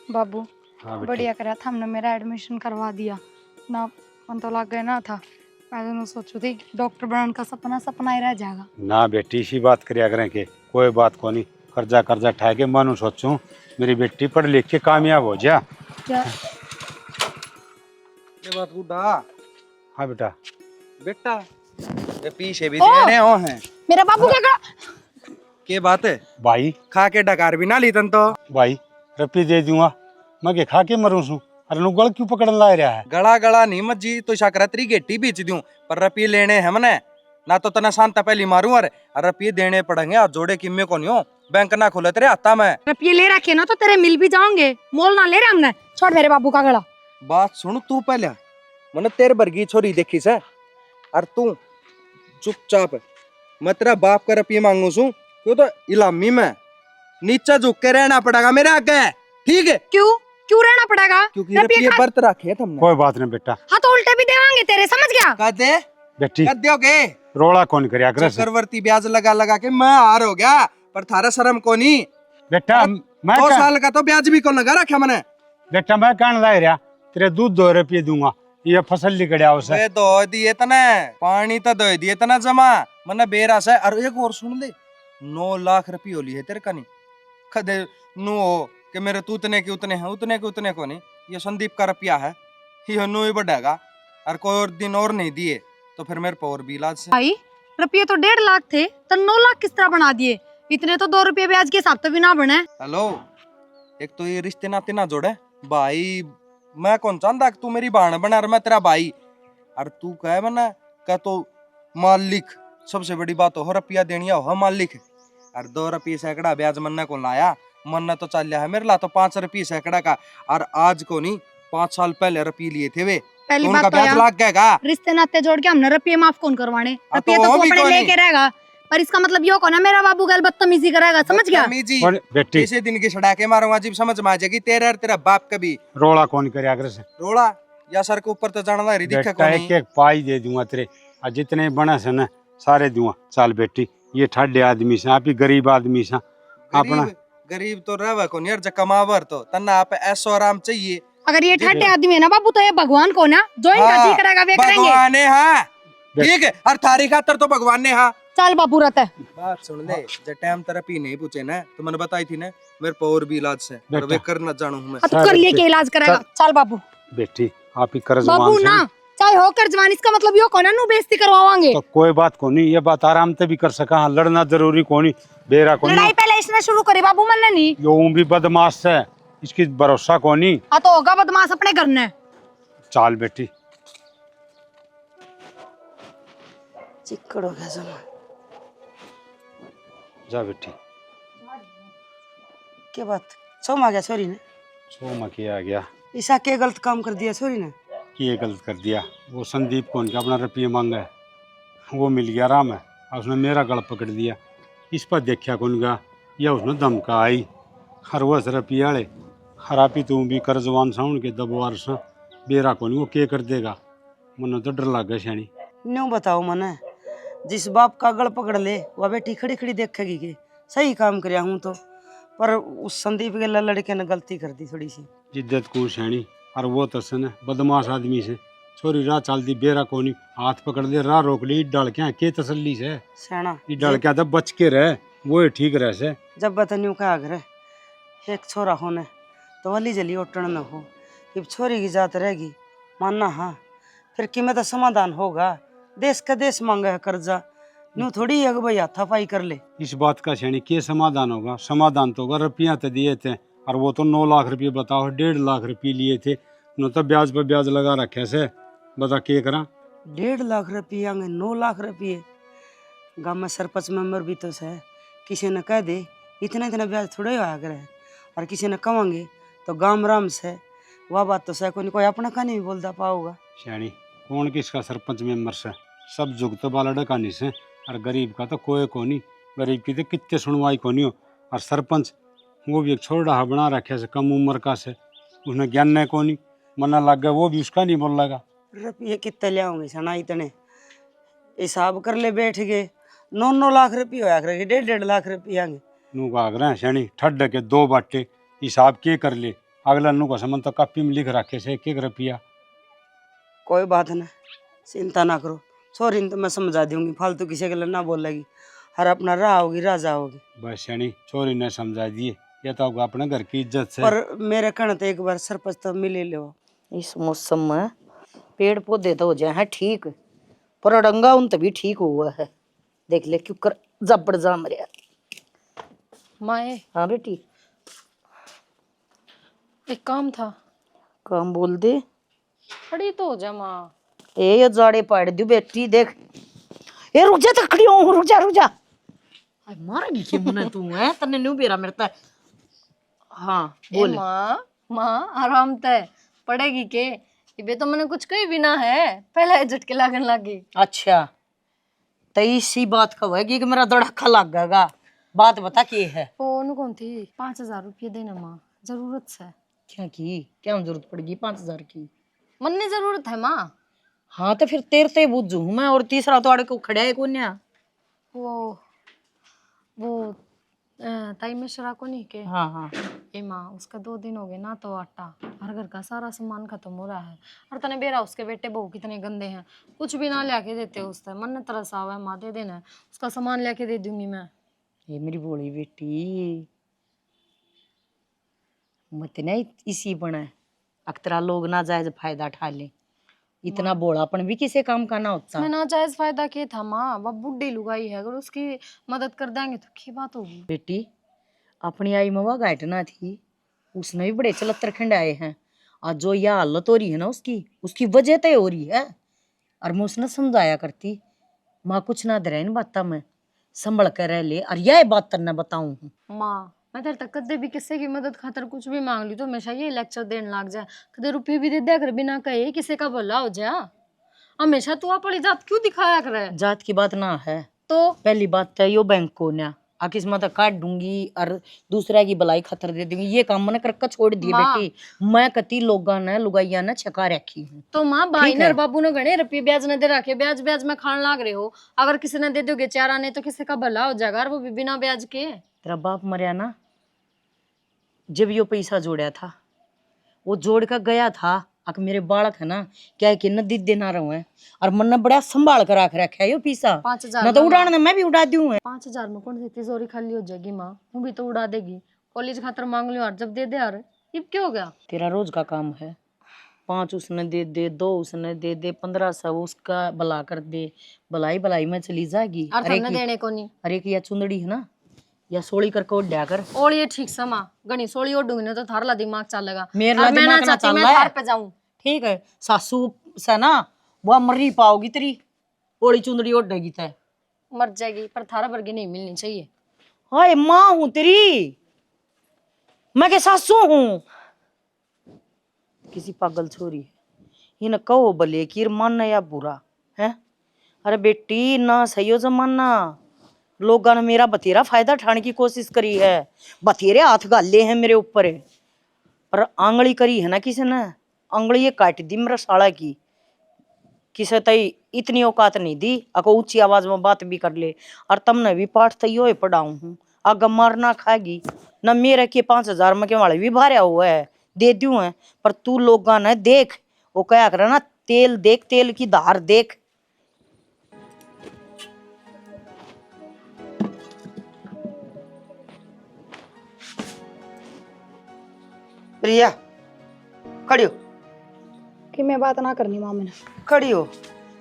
बाबू हाँ बेटी। बढ़िया करा था हमने मेरा एडमिशन करवा दिया ना। मन तो लग गया ना था। मैं तो सोचू थी डॉक्टर बनने का सपना सपना ही रह जाएगा। ना बेटी इसी बात करिया करें कि कोई बात को नहीं, कर्जा कर्जा ठा के मानू सोचूं मेरी बेटी पढ़ लिख के कामयाब हो जा। क्या ये बात बूढ़ा। हाँ बेटा। बेटा ये पीछे भी देने हो हैं। मेरा बाबू क्या करा? के बात है भाई खा के डकार भी ना ली तन तो भाई रपी दे दूंगा, मैं के खा के मरूं सू। अरे नु गल क्यों पकड़न ला रहा है? गला गला नहीं मत जी तो शकरतरी गेटी बीच दूं पर रपी लेने है मने ना तो तना शांता पहली मारूं। अरे रपी देने पड़ेंगे और जोड़े किम्मे को नहीं हो बैंक ना खोले तेरे आता मैं रुपये ले रखे ना तो तेरे मिल भी जाओगे। मोल ना ले रहे हमने। छोड़ मेरे बाबू का गला। बात सुन तू पहले मने तेरे बरगी छोरी देखी से और तू चुपचाप मैं तेरा बाप का रपी मांगू सू क्यों तो इलामी में नीचे झुक के रहना पड़ेगा मेरे आगे ठीक है। क्यों क्यों रहना पड़ेगा? क्योंकि रपी बर्त रखे तुमने कोई बात नहीं बेटा। हाँ तो उल्टे भी देवांगे तेरे, समझ गया? कहते बेटी कर दोगे रोड़ा कौन करया करे से? चक्रवर्ती ब्याज लगा लगा के मैं हार हो गया पर थारा शर्म को नहीं। बेटा मैं 2 साल का तो ब्याज भी को लगा रखा मैंने। बेटा मैं कहने ला रहा तेरे दूध 2 रुपये दूंगा, ये फसल लिखड़िया उसे। वे दो दिए तने पानी तो दो दिए तना जमा मने बेरा से। और एक और सुन ले 9 लाख रुपये होली है तेरे का नहीं कदे नु हो कि मेरे तू उतने के उतने हैं उतने के उतने को नहीं। ये संदीप का रुपया है ये नु ही बढ़ेगा और कोई और दिन और नहीं दिए तो फिर मेरे पर और भी इलाज से। भाई रुपये तो 1.5 लाख थे तो 9 लाख किस तरह बना दिए? इतने तो 2 रुपये ब्याज के हिसाब तो भी ना बने। हेलो एक तो ये रिश्ते नाते ना जोड़े भाई। मैं कौन चाहता कि तू मेरी बहन बना और मैं तेरा भाई और तू कहे बना कह तो मालिक सबसे बड़ी बात हो रुपया देनिया हो मालिक और 2 रुपये सैकड़ा ब्याज मन्ना को लाया मन्ना तो चल है मेरे ला तो 5 रुपये सैकड़ा का और आज को नहीं 5 साल पहले रुपये लिए थे वे पहली तो बात उनका तो ब्याज यार, लाग गएगा। रिश्ते नाते जोड़ के हमने रुपये माफ कौन करवाने? हाँ, रुपये तो तो वो तू भी अपने कौन लेके रहेगा पर इसका मतलब यो को ना मेरा बाबू गल बदतमीजी करेगा, समझ गया? बदतमीजी बेटी इसे दिन की छड़ा के मारूंगा जीव समझ में आ जाएगी तेरा और तेरा बाप कभी रोड़ा कौन करया करे से? रोड़ा या सर के ऊपर तो जाना दिखे को बेटा नहीं। एक एक पाई दे दूंगा तेरे और जितने बने से ना सारे दूंगा। चल बेटी ये ठाडे आदमी से आप ही गरीब आदमी से अपना गरीब गरीब तो रह को यार जब कमावर तो तन्ना आप ऐसो आराम चाहिए। अगर ये ठड्डे आदमी है ना बाबू तो ये भगवान को ना जो इनका जी करेगा वे करेंगे। भगवान ने हाँ ठीक है और थारी खातर तो भगवान ने हाँ। चल बाबू रहता है। बात सुन ले जब टाइम थेरेपी नहीं पूछे ना तो मैंने बताई थी ना मेरे पर और भी इलाज से और वे करना जानू हूं मैं। अब कर लिए के इलाज करेगा। चल बाबू। बेटी आप ही कर्ज बाबू मान ना चाहे होकर जवान इसका मतलब यो को ना नु बेइज्जती करवावांगे। तो कोई बात को नहीं, ये बात आराम से भी कर सका। हाँ, लड़ना जरूरी को नहीं बेरा को लड़ाई नहीं। पहले इसने शुरू करी बाबू मन नहीं। यो भी बदमाश है इसकी भरोसा को नहीं। हाँ तो होगा बदमाश अपने घर ने। चाल बेटी चिक्कड़ हो गया जमा। जा बेटी। क्या बात सोम आ गया छोरी ने? सो में किया गया ईसा के गलत काम कर दिया छोरी ने? कि ये गलत कर दिया। वो संदीप को उनका अपना रुपये मांगा है वो मिल गया आराम है और उसने मेरा गल पकड़ दिया। इस पर देखा कौन गया या उसने धमका आई हर वह रुपये वाले हरापी तू भी कर्जवान साउंड के दबवार सा बेरा को नहीं वो के कर देगा। मन तो डर लग गया शैनी। न्यू बताओ मने जिस बाप का गल पकड़ ले वह बेटी खड़ी खड़ी देखेगी कि सही काम करया हूँ तो पर उस संदीप के लड़के ने गलती कर दी थोड़ी सी। जिद्दत को शैनी और वो तो सन बदमाश आदमी से छोरी राह चल दी बेरा को नहीं हाथ पकड़ दे राह रोक ली डाल के तसल्ली से सेना डाल के तो बच के रहे वो ही ठीक रहे से। जब बतन्यू का आग्रह एक छोरा होने तो वली जली ओटन न हो कि छोरी की जात रहेगी मानना हाँ फिर कीमत तो समाधान होगा। देश का देश मांगा है कर्जा न्यू थोड़ी है कि भाई हाथापाई कर ले। इस बात का शैनी के समाधान होगा? समाधान तो होगा रुपया तो दिए थे और वो तो 9 लाख रुपये बताओ 1.5 लाख रुपये लिए थे न तो ब्याज पर ब्याज लगा रखे से बता के करा। 1.5 लाख रुपये आगे 9 लाख रुपये गाँव में सरपंच मेंबर भी तो है किसी ने कह दे इतना इतना ब्याज थोड़े होया करे और किसी ने कमांगे तो गाँव राम से वह बात तो है कोई अपना का नहीं बोलता पाओगा। शैनी कौन किसका सरपंच मेंबर से सब जुगत वाला डकानी से और गरीब का तो कोई को नहीं। गरीब की तो कितने सुनवाई को नहीं हो और सरपंच वो भी एक छोटा बना रखे से कम उम्र का से उसने ज्ञान नहीं को नहीं मना लग गया वो भी उसका नहीं बोल लगा। रुपये कितने ले आओगे सना इतने हिसाब कर ले बैठ गए 9 लाख रुपये होया करे 1.5 लाख रुपये आगे नू का आग्रह शैनी ठड के 2 बाटे हिसाब के कर ले अगला नु को समन तो कापी में लिख रखे से 1-1 रुपया। कोई बात नहीं, चिंता ना करो, छोरी ने तो मैं समझा दूंगी, फालतू किसी के लिए ना बोलेगी, हर अपना राह होगी, राजा होगी। बस यानी छोरी ने समझा दिए, ये तो अपने घर की इज्जत से। पर मेरे कहने तो एक बार सरपंच तो मिल ही लो। इस मौसम में पेड़ पौधे तो हो जाए हैं ठीक, पर अड़ंगा उन तभी ठीक हुआ है। देख ले क्यों कर जबड़ जाम रहा। माए हाँ बेटी, एक काम था। काम बोल दे। खड़ी तो हो जा माँ। ये जाड़े पाड़ दू बेटी, देख ये रुक जा, तकड़ी हूं, रुक जा रुक जा। अरे मारेगी क्यों मुने तू है, तन्ने न्यू बेरा मेरता। हाँ बोल। माँ माँ आराम तय पड़ेगी के इबे तो मैंने कुछ कही भी ना है, पहले झटके लागन लगी। अच्छा तो इसी बात का होगी कि मेरा धड़का लग गएगा। बात बता की है। फोन कौन थी? 5,000 रुपये देना माँ, जरूरत से। क्या की, क्या जरूरत पड़ेगी 5,000 की? मन ने जरूरत है माँ। हाँ तो फिर तेरे से बुझू मैं, और तीसरा तो आड़े को खड़ा है कौन? वो ताई मिश्रा को नहीं के। हाँ हाँ। ए माँ उसका 2 दिन हो गए ना, तो आटा हर घर का सारा सामान खत्म हो रहा है। और तने बेरा उसके बेटे बहू कितने गंदे हैं, कुछ भी ना लेके देते उससे। मन ने तरस आवा है माँ, दे देना, उसका सामान लेके दे दूंगी मैं। ये मेरी बोली बेटी मत नहीं इसी बना अक्तरा लोग ना जायज फायदा उठा ले। इतना बोलापन भी किसी काम का ना होता। इसमें नाजायज फायदा क्या था माँ? वो बुढ़ी लुगाई है, अगर उसकी मदद कर देंगे तो क्या बात होगी। बेटी अपनी आई मवा घटना थी, उसने भी बड़े चलत्तर खंडाए हैं। आज जो यह हालत हो रही है ना उसकी, उसकी वजह तय हो रही है। और मैं उसने समझाया करती, माँ कुछ ना दे इन बात में संभल कर रह ले, और यह बात तेने बताऊं हूँ। माँ मैं तेरे तक कदे भी किसी की मदद खातर कुछ भी मांग ली तो हमेशा ये लेक्चर देने लग जाए, कदे रुपये भी दे दिया कर बिना कहे, किसी का भला हो जा। हमेशा तू अपनी जात क्यों दिखाया करे? जात की बात ना है तो पहली बात तो यो बैंक को ना आकिस मैं तो काट दूंगी और दूसरा की भलाई खतर दे दूंगी, ये काम मैंने करके छोड़ दिए बेटी। मैं कति लोगा ने लुगाइया ने छका रखी हूँ। तो माँ भाई ने बाबू ने गणे रुपये ब्याज ने दे रखे, ब्याज ब्याज में खान लाग रहे हो। अगर किसी ने दे दोगे 4 आने तो किसी का भला हो जाएगा, और वो भी बिना ब्याज के। तेरा बाप मरिया ना, जब यो पैसा जोड़ा था वो जोड़ कर गया था। अक मेरे बालक है ना क्या है कि नदी देना रहा है, और मन ने बड़ा संभाल कर रख रखा है यो पैसा। 5,000 ना तो उड़ाने मैं भी उड़ा दूं। 5,000 में कौन सी तिजोरी खाली हो जाएगी माँ? वो भी तो उड़ा देगी। कॉलेज खातर मांग लियो और जब दे दे यार, ये क्या हो गया? तेरा रोज का काम है, 5 उसने दे दे, 2 उसने दे दे, 1500 उसका भला कर दे, भलाई भलाई में चली जाएगी। और तुमने देने को नहीं। अरे की या चुंदड़ी है ना, या सोली करके उड्या कर। और ये ठीक समा गणी सोली ओडूंगी ना तो थारला दिमाग चलेगा। मेरा और मैं दिमाग ना ना चाहती चल मैं रहा है। थार पे जाऊं। ठीक है सासू से ना वह मरी पाओगी, तेरी ओली चुंदड़ी ओढ़ेगी तय मर जाएगी, पर थारा वर्गी नहीं मिलनी चाहिए। हाय माँ हूँ तेरी, मैं के सासू हूँ। किसी पागल छोरी है इन कहो भले की मानना या बुरा है। अरे बेटी ना सही हो जमाना, लोगों ने मेरा बथेरा फायदा उठाने की कोशिश करी है, बथेरे हाथ गाले हैं मेरे ऊपर, पर आंगली करी है ना किसी ने, आंगली ये काट दी मेरा साला की। किसे तई इतनी औकात नहीं दी अको ऊंची आवाज में बात भी कर ले। और तुमने भी पाठ तैयो पढ़ाऊ हूँ, आगे मारना खाएगी न। मेरे के 5,000 में के वाले भी भार्या हुआ है, दे दू है। पर तू लोगा ने देख वो क्या करे ना, तेल देख, तेल की धार देख। प्रिया खड़ी हो, कि मैं बात ना करनी माँ, मैंने खड़ी हो।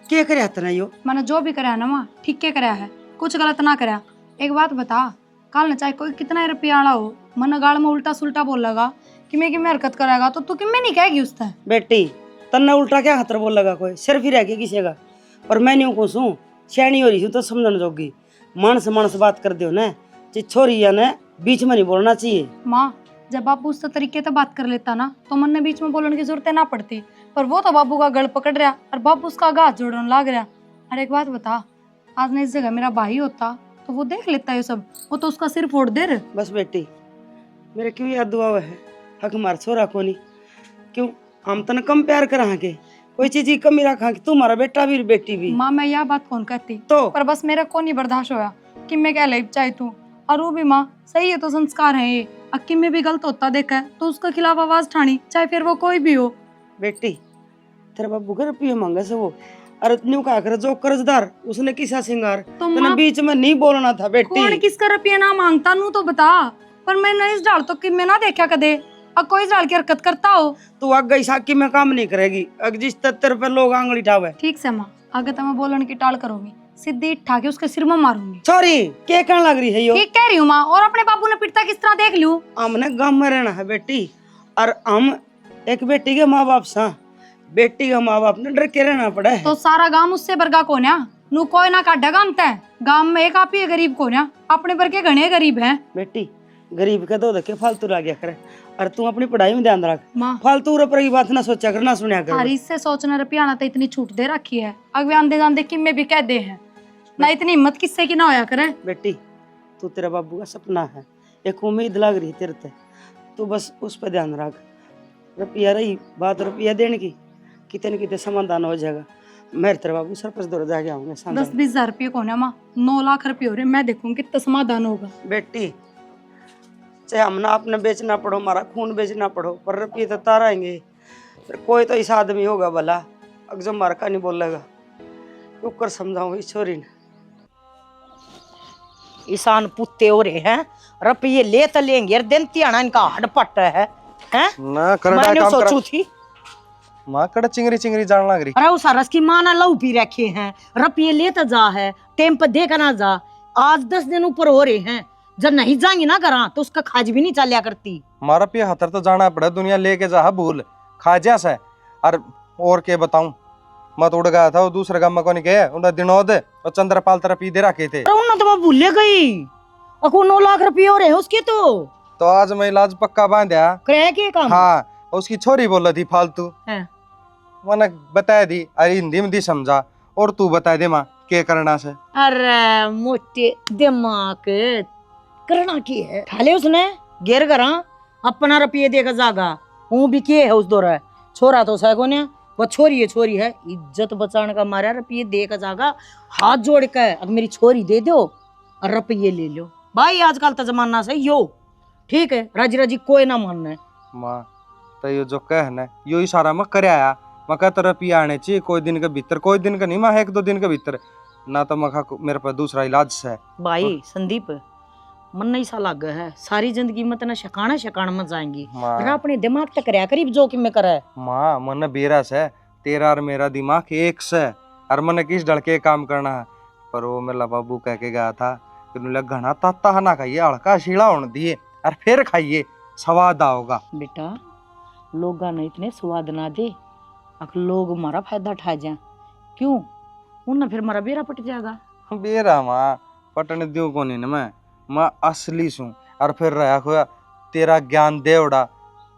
क्या करे इतना यो? मैंने जो भी कराया ना माँ ठीक क्या कराया है, कुछ गलत ना कराया। एक बात बता, कल न चाहे कोई कितना ही रुपया आला हो, मन गाड़ में उल्टा सुल्टा बोल लगा कि मैं हरकत कराएगा तो तू कि मैं नहीं कहेगी उससे। बेटी तन्ने उल्टा क्या खतर बोल लगा, कोई सिर्फ ही रह गया किसी का। और मैं नहीं खुश हूँ, सियानी हो रही हूँ तो समझने जोगी। मानस बात कर दो ना, छोरी या ने बीच में नहीं बोलना चाहिए। माँ जब बाबू उस तरीके से बात कर लेता ना तो मन ने बीच में बोलने की जरूरत ना पड़ती, पर वो तो बाबू का गल पकड़ रहा और बाबू उसका गाथ जोड़ने लग रहा। अरे एक बात बता, आज ने इस जगह मेरा भाई होता तो वो देख लेता है सब, वो तो उसका सिर फोड़ दे रहे। बस बेटी मेरे क्यों याद दुआ है, हक मार छोरा को नहीं क्यों, हम तने कम प्यार करा के कोई चीज की कमी रखा कि तुम्हारा बेटा भी बेटी भी। माँ मैं यह बात कौन कहती तो पर बस मेरा को नहीं बर्दाश्त होया कि मैं क्या ले चाहे तू और वो भी माँ सही है तो संस्कार है ये। अक्की में भी गलत होता देखा है तो उसके खिलाफ आवाज ठानी, चाहे फिर वो कोई भी हो। बेटी तेरे बाबू का रुपये मांगा से वो, अरे न्यू का कर जो कर्जदार उसने किसा सिंगार तो तने माँ बीच में नहीं बोलना था बेटी। कौन किसका रुपया ना मांगता नू तो बता, पर मैं नहीं इस डाल तो कि मैं ना देखा कदे अब कोई इस डाल की हरकत करता हो। तू आग गई साकी में काम नहीं करेगी, अग जिस तत्तर पे लोग आंगली ठावे। ठीक से माँ, आगे तो मैं बोलन की टाल करूंगी, सीधी ठा के उसके सिर में मारूंगी। सॉरी क्या कहने लग रही है यो? ठीक कह रही हूँ माँ, और अपने बाबू ने पिटता किस तरह देख लूं। हमने गांव में रहना है बेटी, और हम एक बेटी के माँ बाप सा, बेटी का माँ बाप ने डर के रहना पड़ा है। तो सारा गांव उससे बरगा कोन्या नू कोई ना काढ़ा गांव तय, गांव में एक आप ही है गरीब कोन्या, अपने पर के घने गरीब हैं। बेटी गरीब के दो धक्के फालतू ला गया करे, और तू अपनी पढ़ाई में ध्यान रख। माँ फालतू रुपये की बात ना सोचा कर, ना सुनिया कर। हरी से सोचना रुपया आना तो इतनी छूट दे रखी है, अगवे आंदे जान कि मैं भी कह दे हैं ना, इतनी हिम्मत किससे की ना होया करे। बेटी तू तेरा बाबू का सपना है, एक उम्मीद लग रही तेरे ते, तू बस उस पर ध्यान रख। रुपया रही बात रुपया देने की, कितने न कितने समाधान हो जाएगा। मैं तेरे बाबू सरपंच दौड़ जाके आऊंगा 10-20 हजार रुपये को ना माँ, 9 लाख रुपये हो रहे, मैं देखूंगी कितना समाधान होगा। बेटी चाहे हम ना अपने बेचना पड़ो, हमारा खून बेचना पड़ो, पर रुपये तो तार आएंगे। फिर कोई तो ऐसा आदमी होगा भला अगर मार का नहीं बोलेगा, ऊपर समझाऊं इस छोरी ने। ईसान पुत्ते हो रहे हैं, रुपये ले तो लेंगे यार, दिन तिहाना इनका हड़पट है हैं? ना करड़ा मैंने काम सोचू कर थी मां कड़ चिंगरी चिंगरी जान लग रही। अरे उस रस की माँ ना लहू पी रखे हैं, रुपये ले तो जा है, टेम पर दे कर ना जा। आज 10 दिन ऊपर हो रहे हैं, जब नहीं जाएंगे ना करा तो उसका खाज भी नहीं चलिया करती। मारा पे हतर तो जाना पड़ा, दुनिया लेके जा भूल खा जा से। और के बताऊं, मत उड़ गया था वो दूसरे गांव में को नहीं गए, उन्हें दिनोद और चंद्रपाल तरफ पी दे रखे थे। अरे उन्हें तो मैं भूल गई, अको 9 लाख रुपये हो रहे हैं उसके तो आज मैं इलाज पक्का बांधा। करे के काम हाँ उसकी छोरी बोल रही फालतू, है। मैंने बता दी, अरे हिंदी में दी समझा, और तू बता दे माँ क्या करना से। अरे मोटे दिमाग करना की है, ठाले उसने घेर करा अपना रुपये देकर जागा। हूँ भी के है उस दौर है, छोरा तो सैको ने वो छोरी है, इज्जत बचाने का मारा रुपये देकर जागा, हाथ जोड़ के अब मेरी छोरी दे दो और रुपये ले लो भाई। आजकल तो जमाना सही यो, ठीक है राजी राजी कोई ना मानना है। माँ तो ये जो कह ना यो इशारा मैं कर आया, मैं कहता रुपया आने चाहिए कोई दिन के भीतर, कोई दिन का नहीं माँ 1-2 दिन के भीतर, ना तो मैं मेरे पास दूसरा इलाज है। भाई संदीप मन नहीं सा लग है, सारी जिंदगी में तना शकाना मत जाएंगी, और अपने दिमाग तक रहा करीब जो कि मैं करे। माँ मन बेरा से तेरा और मेरा दिमाग एक से, और मन किस डर के काम करना है। पर वो मेरा बाबू कह के गया था कि घना ताता ना खाइए, हल्का शीला होने दिए और फिर खाइए, स्वाद आओगा। बेटा लोग ना इतने स्वाद ना दे, अगर लोग हमारा फायदा उठा जाए क्यों, उन्हें फिर हमारा बेरा पट जाएगा। बेरा माँ पटने दू को नहीं मैं असली सू, और फिर रहा हुआ तेरा ज्ञान देवड़ा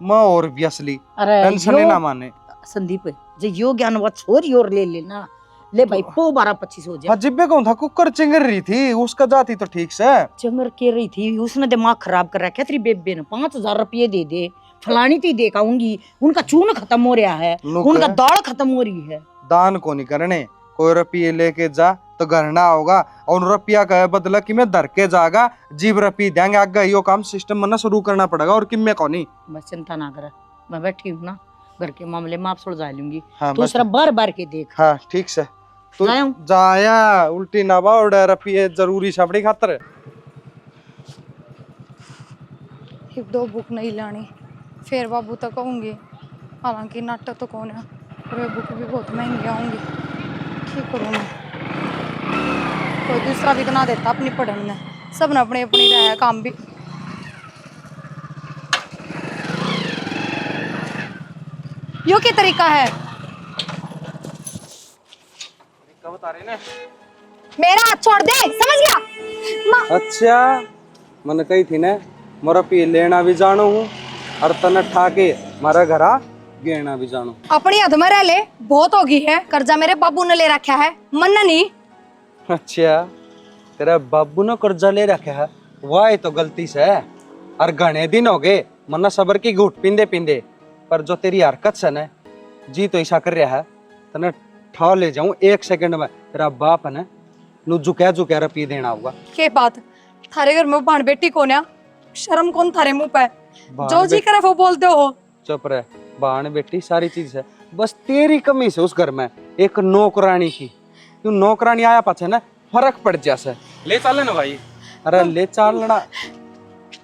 मैं और भी असली, टेंशन ना माने। संदीप जो यो ज्ञान वो छोरी और ले लेना, ले भाई 12-25 हो जाए। जिब्बे कौन था कुकर चिंगर रही थी, उसका जाती तो ठीक से चिंगर के रही थी, उसने दिमाग खराब कर रखा। तेरी बेबे ने 5000 रुपये दे दे, फलानी थी दे आऊंगी, उनका चून खत्म हो रहा है, उनका दाल खत्म हो रही है। दान को नहीं करने, कोई रुपये लेके जा तो घर ना होगा, और रुपया का बदला कि मैं धर के जागा, जीव रुपये देंगे आगे, यो काम सिस्टम में ना शुरू करना पड़ेगा, और किम्मे को नहीं। बस चिंता ना कर, मैं बैठी हूँ ना, घर के मामले में आप सुलझा लूंगी। हाँ, दूसरा बार के देख। हाँ ठीक से तू जाऊं? जाया उल्टी ना बाउड, रुपये जरूरी छपड़ी खातर। 1-2 बुक नहीं लानी, फिर बाबू तक कहूँगी, हालांकि नाटक तो कौन है, और बुक भी बहुत महंगी आऊँगी, ठीक करूँ मैं, कोई दूसरा भी बना देता अपनी पढ़न में, सब ने अपनी अपनी रहा काम भी। यो क्या तरीका है, बता रही ना, मेरा हाथ छोड़ दे, समझ गया? अच्छा मैंने कही थी ना मोरा पी लेना भी जानो हूँ, और तने ठाके मारा घरा गेना भी जानो। अपनी हद में रह ले, बहुत होगी है, कर्जा मेरे बाबू ने ले रखा है, मन नहीं। अच्छा तेरा बाबू ने कर्जा ले रखा है, वाह तो गलती से है, और घने दिन हो गए मन्ना सबर की घूट पींदे पींदे, पर जो तेरी हरकत से न जी तो ऐसा कर रहा है, तने ठा ले जाऊं 1 सेकंड में, तेरा बाप है ना नु झुका रुपये देना होगा। के बात थारे घर में भाण बेटी कौन है? शर्म कौन थारे मुंह पे? भाण जो जी करे वो बोलते हो। चुप रह, बाण बेटी सारी चीज है, बस तेरी कमी से उस घर में एक नौकरानी की। तू नौकरानी आया पाछे ना फर्क पड़ जासे। ले चल ना भाई। अरे ले चलना।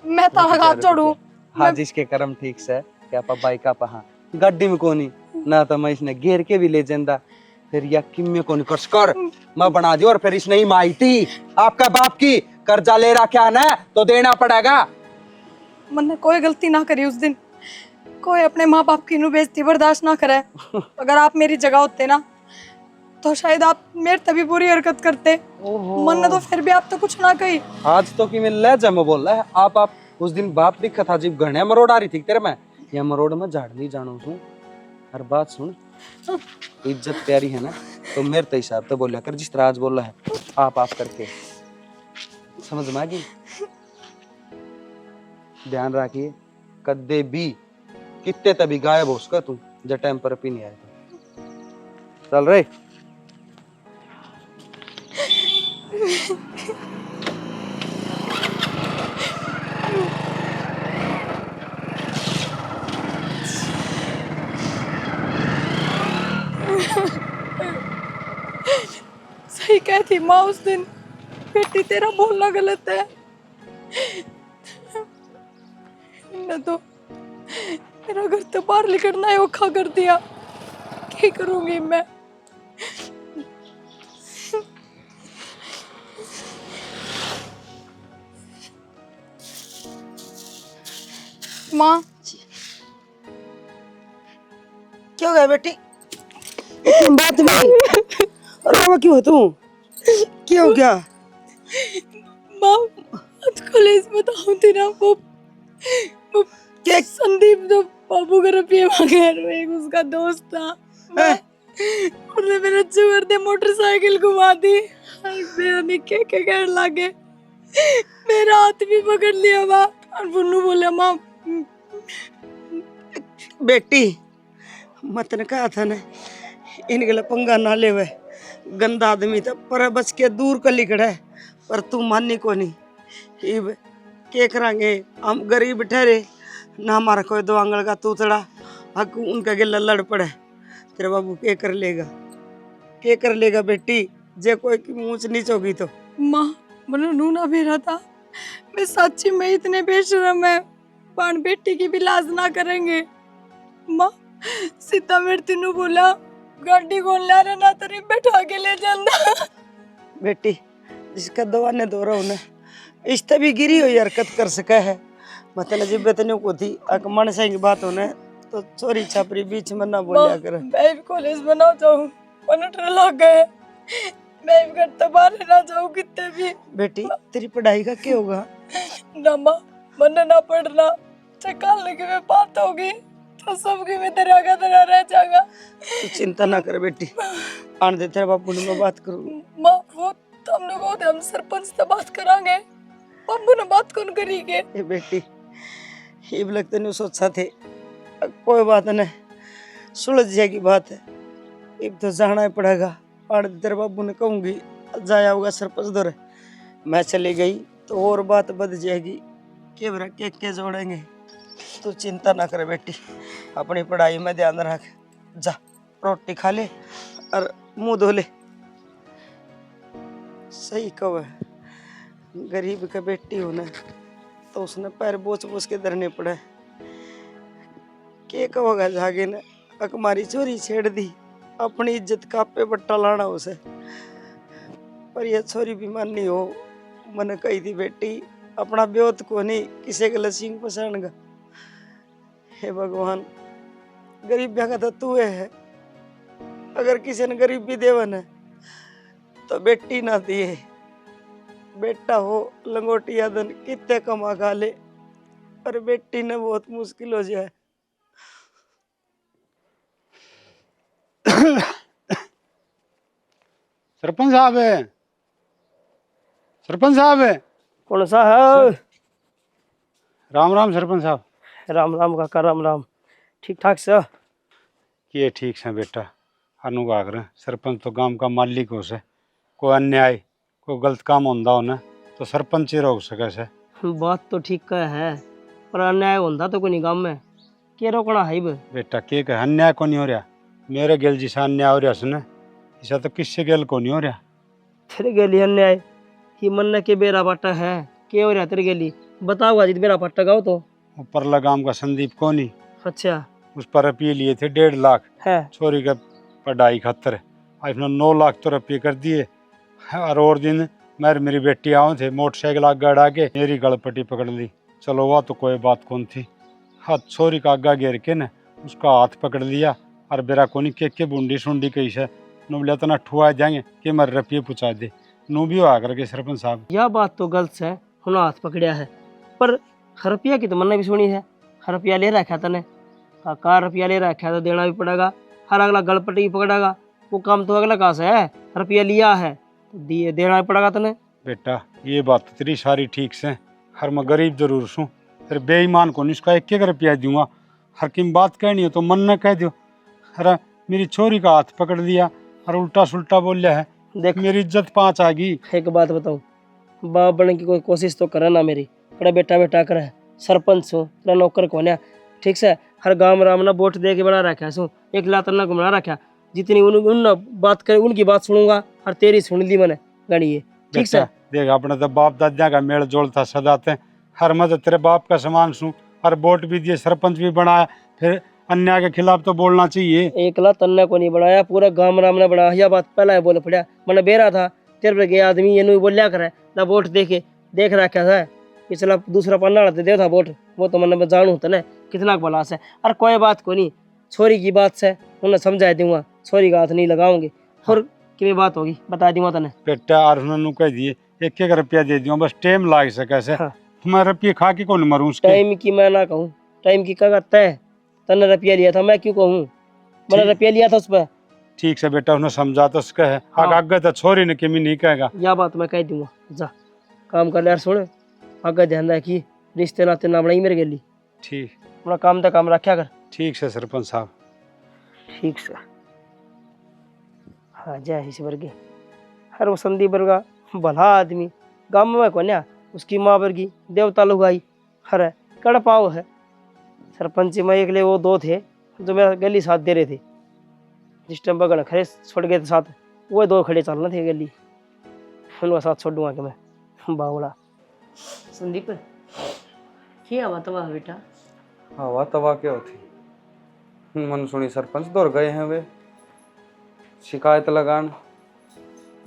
मैं तारा हाथ जोड़ू। हाँ जिसके कर्म ठीक से क्या पा बाई का पहा गड्डी में कोनी ना तो मैं इसने घेर के भी ले जांदा, फिर या किम में कोनी कर्स कर मैं बना दी। और फिर इसने ही माई थी आपका बाप की कर्जा ले रखा ना तो देना पड़ेगा। मैंने कोई गलती ना करी उस दिन, कोई अपने माँ बाप की बेइज्जती बर्दाश्त ना करे। अगर आप मेरी जगह होते ना तो शायद आप मेरे तभी बुरी हरकत करते। मन ने तो फिर भी आप तो कुछ ना कही। आज तो कि मैं ले जा मैं बोल रहा है आप उस दिन बाप दिखा था जीव घने मरोड़ आ रही थी तेरे में या मरोड़ में झाड़ नहीं जानो हूँ। हर बात सुन, इज्जत प्यारी है ना तो मेरे तो हिसाब तो बोलिया कर जिस तरह आज बोल रहा है आप करके। समझ में आ गई? ध्यान रखिए कदे भी कितने तभी गायब हो उसका तू जब टाइम पर भी नहीं आया तो। चल रे। सही कहती माँ उस दिन, बेटी तेरा बोलना गलत है। न तो मेरा घर तो बाहर निकलना है औखा कर दिया। क्या करूंगी मैं? माँ क्या हो गया बेटी? बात में रोवा क्यों तू? क्या हो गया? माँ आज कॉलेज में बताऊं तेरा वो क्या संदीप जो बाबू का रुपये मांगे एक उसका दोस्त था। उसने मेरा जुगर दे मोटरसाइकिल घुमा दी। मेरा निके के कहने लगे, मेरा हाथ भी पकड़ लिया माँ। और बुन्नू बोले माँ बेटी मत ने कहा था ना इनके लिए पंगा ना ले। वे गंदा आदमी था पर बच के दूर कर लिखड़ा है पर तू मानी को नहीं। इब के करांगे हम गरीब ठहरे ना हमारा कोई दो आंगल का तूतड़ा हक उनका गिल्ला लड़ पड़े। तेरे बाबू के कर लेगा बेटी जे कोई की मूंछ नीच होगी तो। माँ मनो नूना भेरा था। मैं सच्ची में इतने बेशरम है पान बेटी की भी लाज ना करेंगे। माँ सीता मेरे तीनों बोला गाड़ी कौन ला रहा ना तेरी बैठा के ले जाना। बेटी जिसका दवा ने दो रहा उन्हें इस तभी गिरी हुई हरकत कर सका है। मतलब जिब बेतनियों को थी अक मन से की बात होने तो चोरी छापरी बीच में ना बोलिया करे। मैं भी कॉलेज में ना जाऊँ मनुष्य लग गए। मैं भी घर तो बाहर ना जाऊँ कितने भी। बेटी तेरी पढ़ाई का क्या होगा? ना माँ मन ना पढ़ना चकाल लगे में बात होगी तो सबकी में तेरा का तेरा रह जाएगा। तू चिंता ना कर बेटी आने दे तेरे बापू ने मैं बात करूँ। माँ वो तो हम लोग हम सरपंच से बात करांगे। बाबू ने बात कौन करेंगे? ए बेटी ये लगते नहीं सोचा थे कोई बात नहीं सुलझ जाएगी बात है। अब तो जाना ही पड़ेगा। और तेरे बाबू ने कहूँगी जाया होगा सरपंच दौरे मैं चली गई तो और बात बढ़ जाएगी। केवरा के जोड़ेंगे। तू चिंता ना करे बेटी अपनी पढ़ाई में ध्यान रख। जा रोटी खा ले और मुंह धो ले। सही कहो है गरीब का बेटी होना तो उसने पैर बोच बोच के धरने पड़े। के कहोगा जागे ने हमारी चोरी छेड़ दी अपनी इज्जत का पे बट्टा लाना उसे। पर यह छोरी भी माननी हो मैंने कही थी बेटी अपना ब्योत को नहीं किसी के लसींग पसंद का। हे भगवान गरीब का तो तू है। अगर किसी ने गरीब भी देवन है तो बेटी ना दिए। बेटा हो लंगोटिया धन कितने कमा खा ले पर बेटी ने बहुत मुश्किल हो जाए। सरपंच साहब है, सरपंच साहब है। कौन सा है? राम राम सरपंच साहब। राम राम काका राम राम। ठीक ठाक से ये ठीक से बेटा अनुगागर सरपंच तो गांव का मालिक हो से कोई अन्याय कोई गलत काम होंदा हो ना तो सरपंच ही रोक सके से। बात तो ठीक है पर अन्याय होता तो कोई नहीं गाँव में के रोकना है बे। बेटा के कहे अन्याय को नहीं हो रहा, मेरे गेल जिसा अन्याय हो रहा सुने, ऐसा तो किससे गेल को नहीं हो रहा। तेरे गेली अन्याय ही मन के बेरा बाटा है के हो रहा तेरे गेली बताओ आज बेरा बाटा गाओ तो। ऊपर लगाम का संदीप कोनी, अच्छा उस पर रुपये लिए थे 1.5 लाख है छोरी का पढ़ाई खातर, इसने 9 लाख तो रुपये कर दिए। और दिन मेरी बेटी आओ थे मोटरसाइकिल आगे अड़ा के मेरी गलपट्टी पकड़ ली। चलो वह तो कोई बात कौन थी, हाथ छोरी का आगा घेर के न उसका हाथ पकड़ लिया और बेरा कोनी के बूंदी शुंडी कैसे नु बोला तो ना ठुआ जाएंगे कि मेरे रुपये पूछा दे नू भी हुआ करके सरपंच साहब। यह बात तो गलत है, उन्होंने हाथ पकड़िया है पर रुपया की तो मैंने भी सुनी है। रुपया ले रखा तने कार रुपया ले रखा तो देना भी पड़ेगा, हर अगला गलपटी पकड़ेगा वो काम तो अगला का से है। रुपया लिया है तो दिए देना भी पड़ेगा तने। बेटा ये बात तो तेरी सारी ठीक से, हर मैं गरीब जरूर सूँ फिर बेईमान को नहीं उसका 1-1 रुपया दूंगा। हर किम बात कहनी हो तो मन न कह दो। अरे मेरी छोरी का हाथ पकड़ लिया और उल्टा सुल्टा बोल रहा है, देख मेरी इज्जत 5 आ गई। एक बात बताऊँ, बाप बनने की कोई कोशिश तो करे ना मेरी, बड़ा बेटा बेटा करे सरपंच हूँ तेरा नौकर कौन है ठीक से। हर गाँव राम ना वोट दे के बना रखा सू, एक लात ना घुमा रखा, जितनी उन बात करे उनकी बात सुनूंगा और तेरी सुन ली मैंने गणिए ठीक से। देख अपने तो बाप दादा का मेल जोल था सदाते, हर मैं तो तेरे बाप का समान सूँ और वोट भी दिए सरपंच भी बनाया, फिर अन्याय के खिलाफ तो बोलना चाहिए। एक लात अन्ना को नहीं बनाया, पूरा गाँव राम ने बनाया। यह बात पहला बोले पड़ा मैंने बेरा था तेरे पे गया आदमी ये नहीं बोलिया करे ना वोट देख रखा था पिछला दूसरा पन्ना दे था वोट, वो तो मैंने जानू तने कितना भला से। और कोई बात को नहीं, छोरी की बात से उन्हें समझा दूंगा, छोरी का हाथ नहीं लगाऊंगी और कि बात होगी बता दूंगा तने। बेटा और उन्होंने कह दिए 1-1 रुपया दे दियो बस टाइम लाग सके से। हाँ। मैं रुपये खा के कौन मरूं उसके। टाइम की मैं ना कहूँ, टाइम की क्या तय तने रुपया लिया था मैं क्यों कहूँ, मैंने रुपया लिया था उस पर। ठीक से बेटा उन्हें समझा तो उसका है। हाँ। आगे तो छोरी ने किमी नहीं कहेगा। यह बात मैं कह दूंगा, जा काम कर ले यार, सुन आगे ध्यान रखी रिश्ते नाते ना बनाई मेरे गेली, ठीक अपना काम तो काम रखा कर। ठीक से सरपंच साहब। ठीक से हाँ जय इस वर्गी हर वो संदीप वर्गा भला आदमी गाँव में कोन्या उसकी माँ वर्गी देवता लोग आई हर कड़ पाव है। सरपंच में एक ले वो 2 थे जो मेरा गली साथ दे रहे थे, जिस टाइम बगन खड़े छोड़ गए थे साथ वो 2 खड़े चलना थे गली, उनका साथ छोड़ दूंगा कि मैं बावड़ा। संदीप क्या हुआ तबाह बेटा? हवा तवा क्या होती मन सुनी सरपंच दौड़ गए हैं वे शिकायत लगान।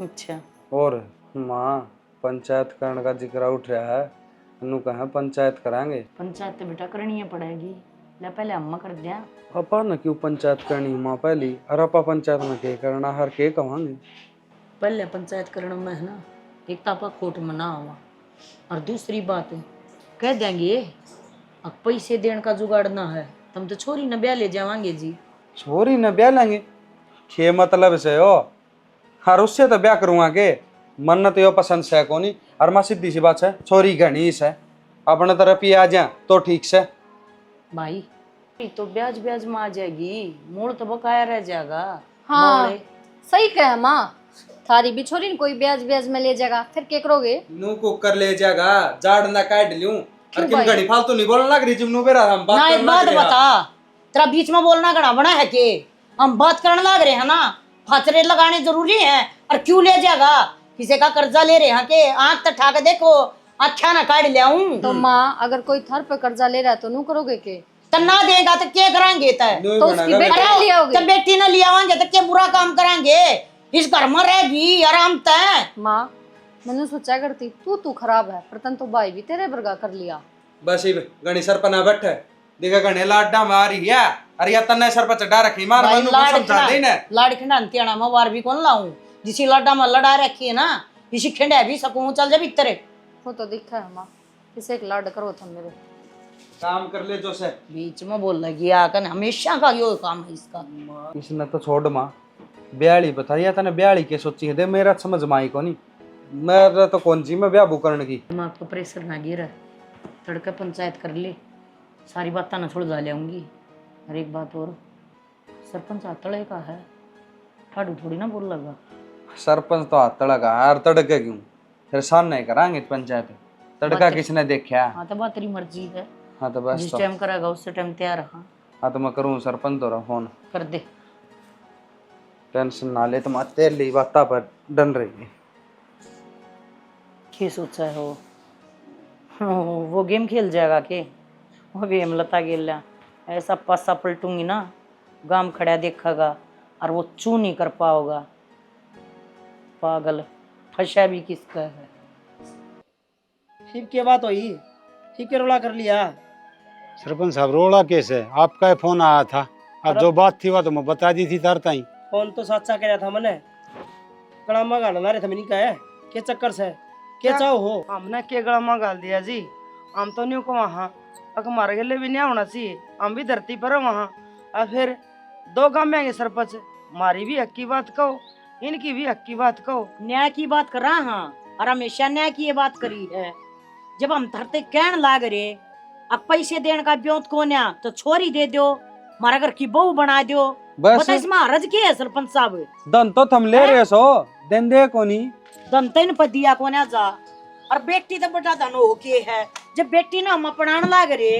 अच्छा और माँ पंचायत करने का जिक्र उठ रहा है, अनु कहा पंचायत कराएंगे। पंचायत तो बेटा करनी है पड़ेगी, ले पहले अम्मा कर दिया। अपा न क्यों पंचायत करनी माँ पहली, और अपा पंचायत में के करना हर के कहांगे। पहले पंचायत करने में है ना एक तो आपका खोट मना हुआ और दूसरी बात है कह देंगे अब पैसे देने का जुगाड़ ना है तुम तो छोरी न ब्याह ले जावांगे जी। छोरी न ब्याह लेंगे खे मतलब से हो, हर उससे तो ब्याह करूँगा के मन न तो यो पसंद से कोनी। और माँ सीधी सी बात है छोरी घनी से अपने तरफ ही आ जा तो ठीक से भाई तो ब्याज ब्याज में आ जाएगी, मूल तो बकाया रह जाएगा। हाँ बोले, सही कहे माँ, थारी भी छोरी न कोई ब्याज ब्याज में ले जाएगा फिर के करोगे। नू को कर ले जाएगा जाड़ ना काट लूं और किम भाई? घड़ी फालतू नहीं बोलने लग रही जिम नू बेरा हम बात ना एक करना बात करेगा। बता, तेरा बीच में बोलना घड़ा बना है के हम बात करने लग रहे हैं ना, फाचरे लगाने जरूरी है और क्यों ले जाएगा, किसी का कर्जा ले रहे हैं के आंख तक ठा के देखो अच्छा ना काट ले आऊं। तो माँ अगर कोई थर पे कर्जा ले रहा है तो नू करोगे के? तो ना देगा तो क्या करांगे तय? नू तो बना उसकी कर बेटी बेटा। ने लिया होगी। तो बेटी ने लिया आवांगे तो क्या बुरा काम करांगे, इस घर में रहेगी आराम तय। माँ मैंने सोचा करती तू खराब है पर तन तो भाई भी तेरे वर्गा कर लिया। बस ही गणी सर पर ना बैठे देखा गणे लाडा मारी है अरे या तन्ने सर पर चढ़ा रखी मार भाई मनु को समझा दे ना। लाड़ खिंडा तेना में वार भी कौन लाऊं, जिसी लाडा में लड़ा रखी है ना इसी खिंडा भी सकूं चल जा भीतर। वो तो दिखा है माँ, किसे एक लाड करो था मेरे। काम कर ले जो से बीच में बोल लगी आकर हमेशा का यो काम है इसका। इसने तो छोड़ माँ ब्याली बताइए तने ब्याली के सोची है दे मेरा समझ में आई को नहीं, मेरा तो कौन सी मैं ब्याह बुकरण की। दिमाग को प्रेशर ना गिर, तड़के पंचायत कर ले सारी बात ना छोड़ जा लेंगी। और एक बात और, सरपंच आतड़े का है ठाडू थोड़ी ना बोल लगा। सरपंच तो हाथ तड़का यार तड़के क्यों फिर सामने करांगे पंचायत तड़का बात- किसने देखा। हाँ तो बात तेरी मर्जी है, हाँ तो बस जिस तो टाइम करेगा उस टाइम तैयार। हाँ हाँ तो मैं करूँ सरपंच तो फोन, कर दे। टेंशन ना ले, तुम तेल ली बात पर डन रही है। क्या सोचा है वो? वो गेम खेल जाएगा के? वो भी हेमलता खेल ऐसा पासा पलटूंगी ना, गाम खड़ा देखेगा और वो चू नहीं कर पाओगा। पागल, फंसा भी किसका है। ठीक की बात हुई, ठीक के रोला कर लिया। सरपंच साहब रोड़ा कैसे, आपका फोन आया था, अब जो बात थी वो तो मैं बता दी थी तार ताई। फोन तो सच्चा कह रहा था मैंने, कड़ामा गालना रहे थे मैंने कहा है के चक्कर से के चाहो हो। हमने के गड़ामा गाल दिया जी, हम तो नहीं को वहाँ हमारे गले भी नहीं होना चाहिए, हम भी धरती पर है वहाँ। और फिर दो काम में आएंगे सरपंच, हमारी भी हक की बात कहो, इनकी भी हक की बात कहो। न्याय की बात कर रहा। हाँ, और हमेशा न्याय की ये बात करी है। जब हम धरते कहन लाग रहे अब पैसे देने का ब्योत कौन है, तो छोरी दे दो, हमारा घर की बहू बना दो। बस बता इसमें हरज क्या है सरपंच साहब? दन तो थम ले रहे सो, दिन दे कोनी दंतन पर दिया कौन है जा। और बेटी तो बड़ा धन हो के है, जब बेटी ना हम अपनाने लाग रहे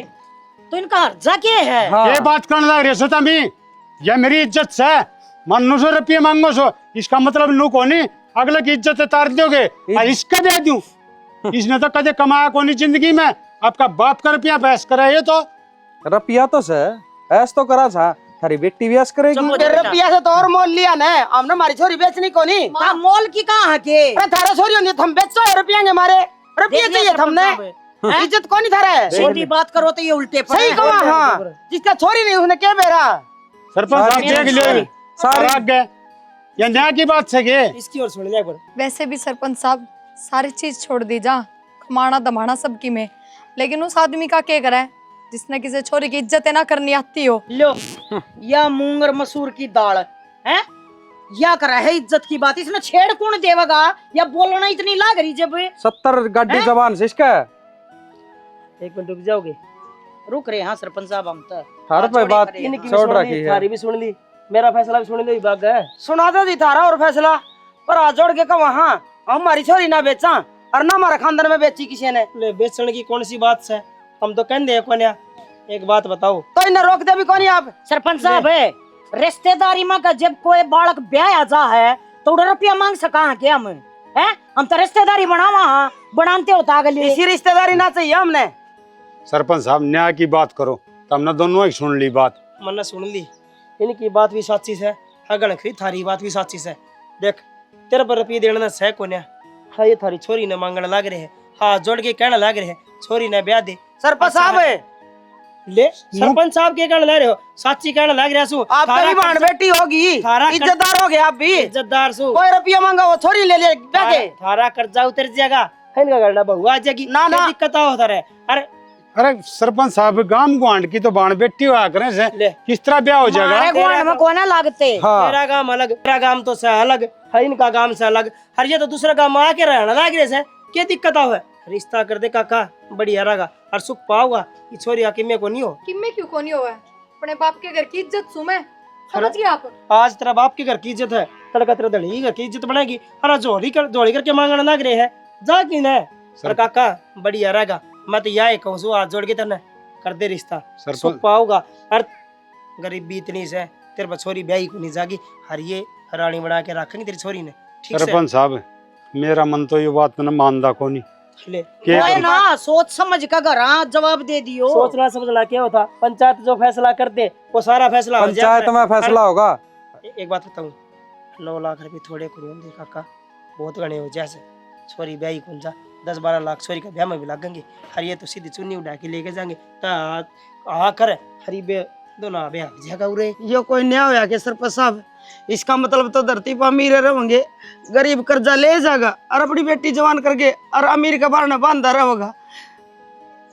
तो इनका हर्जा क्या है? हाँ। ये बात करने लग रहे सो तमी, ये मेरी इज्जत से मन 900 रुपये मांगो सो, इसका मतलब नू कोनी अगले की इज्जत तार दोगे और इसका दे दूं। इसने तो कदे कमाया कोनी जिंदगी में, आपका बाप का रुपया बहस करे ये तो। रपिया तो से ऐस तो करा था, थारी बेटी भी ऐस करेगी। चुप हो जा तेरे बेटा। रुपया से तो और मोल लिया ना, हमने हमारी छोरी बेचनी को नहीं। माँ मोल की कहाँ है के? अरे थारा छोरी होंगी, हम बेचो रुपया हमारे रुपये देख लिया चाहिए सरपंच हमने, साहब। इज्जत कौन नहीं थारा। छोटी बात करो तो ये उल्टे पर सही है। कहा, हाँ जिसका छोरी नहीं उसने क्या बेरा। सरपंच साहब सारी- देख लियो, सारी- राग गए, ये न्याय की बात से के। इसकी ओर सुन लिया एक बार। वैसे भी सरपंच साहब सारी चीज छोड़ दी जा, कमाना दमाना सबकी में, लेकिन उस आदमी का क्या करा है जिसने किसी छोरी की इज्जत ना करनी आती हो। लो, या मूंगर मसूर की दाल है, या करा है इज्जत की बात। इसमें छेड़ कौन देवेगा, या बोलना इतनी लाग रही जब 70 गाड़ी जबान से इसका एक मिनट रुक जाओगे, रुक रहे। हाँ सरपंच साहब, हम तो हर पे छोड़ी बात करे। इनकी भी छोड़ सुन रखी ली, है। थारी भी सुन ली, मेरा फैसला भी सुन ली। बाग है सुना दो जी थारा और फैसला, पर आज जोड़ के कहा हाँ हमारी छोरी ना बेचा और ना हमारा खानदान में बेची किसी ने। ले बेचने की कौन सी बात है, हम तो कह दे कोन्या। एक बात बताओ, तो इन्हें रोक दे भी कौन आप। सरपंच साहब है, रिश्तेदारी में का जब कोई बालक ब्याह जा है तो उड़ा रुपया मांग सका है क्या हम? हैं, हम तो रिश्तेदारी बनावा, हाँ बनाते होता गली। इसी रिश्तेदारी ना चाहिए हमने। सरपंच साहब न्याय की बात करो, तो हमने दोनों ही सुन ली बात। मैंने सुन ली, इनकी बात भी सच्ची है, अगन खरी थारी बात भी सच्ची है। देख तेरे पर रुपये देना सह कोन्या, हाँ ये थारी छोरी ने मांगने लग रहे हैं, हाथ जोड़ के कहने लग रहे हैं छोरी ने ब्याह दे। सरपंच साहब ले, सरपंच साहब के कहने लग रहे हो, सच्ची कहने लग रहे सु। आपका भी बहन बेटी होगी, इज्जतदार हो गए आप भी, इज्जतदार सु। कोई रुपया मांगा वो छोरी ले ले ब्याह दे। थारा कर्जा उतर जाएगा, इनका करना बहुआ आ जाएगी ना ना दिक्कत होता रहे। अरे अरे सरपंच साहब गांव गुआंढ की तो बाण बेटी हुआ करे से ले, किस तरह ब्याह हो जाएगा। हमारे गुआंढ में कौन है लागते? मेरा गांव अलग, मेरा गांव तो से अलग है, इनका गांव से अलग। हर ये तो दूसरा गांव में आके रहना लाग रहे से, क्या दिक्कत है? रिश्ता कर दे काका, बढ़िया रहेगा और सुख पाओगा। ये छोरी आके में को नहीं हो। किम्मे क्यों कोनी हुआ है, अपने बाप के घर की इज्जत सुमे, समझ गए आप? आज तेरा बाप के घर की इज्जत है, तड़का तेरा धड़ी घर की इज्जत बनेगी। अरे जोड़ी करके मांगना लग रहे हैं, जा की न सर काका बढ़िया रहेगा। मैं तो यही कहूँ सु, हाथ जोड़ के तेने कर दे रिश्ता, सुख पाओगा। और गरीबी इतनी से तेरे पर छोरी ब्याही को नहीं जागी, हर ये रानी बना के रखेंगे तेरी छोरी ने। ठीक सरपंच साहब मेरा मन तो ये बात न मानदा को नहीं। ले ओए ना सोच समझ का घर, हाँ जवाब दे दियो। सोचना समझना क्या होता, पंचायत जो फैसला कर दे वो सारा फैसला हो पंचायत जाए। में फैसला होगा। एक बात बताऊं, 9 लाख रुपए थोड़े को नहीं होंगे काका, बहुत गणे हो जैसे छोरी ब्याही कौन जा 10-12 लाख छोरी का ब्याह में भी लगेंगे। हर ये तो सीधी चुन्नी उड़ा के लेके जाएंगे कर हरी बे दोनों ब्याह जगह उरे। ये कोई न्याय होया के सरपंच साहब, इसका मतलब तो धरती पर अमीर रहेंगे, गरीब कर्जा ले जाएगा और अपनी बेटी जवान करके और अमीर का बारना बांधा रहेगा।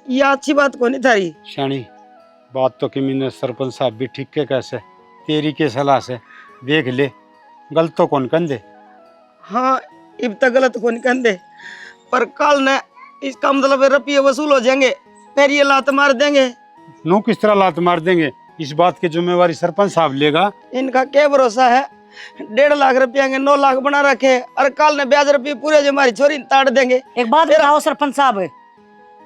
ये अच्छी बात को नहीं थारी। शानी बात तो किमी ने सरपंच साहब भी ठीक के कैसे तेरी के सलाह से देख ले, गलत तो कौन कंदे। हाँ इब तक गलत को नहीं कहते, पर कल न इसका मतलब रुपये वसूल हो जाएंगे, फिर ये लात मार देंगे। नो किस तरह लात मार देंगे, इस बात की जिम्मेवारी सरपंच साहब लेगा। इनका क्या भरोसा है, 1.5 लाख रुपया के 9 लाख बना रखे, और कल ने ब्याज रुपये पूरे जो हमारी छोरी ताड़ देंगे। एक बात बताओ सरपंच साहब,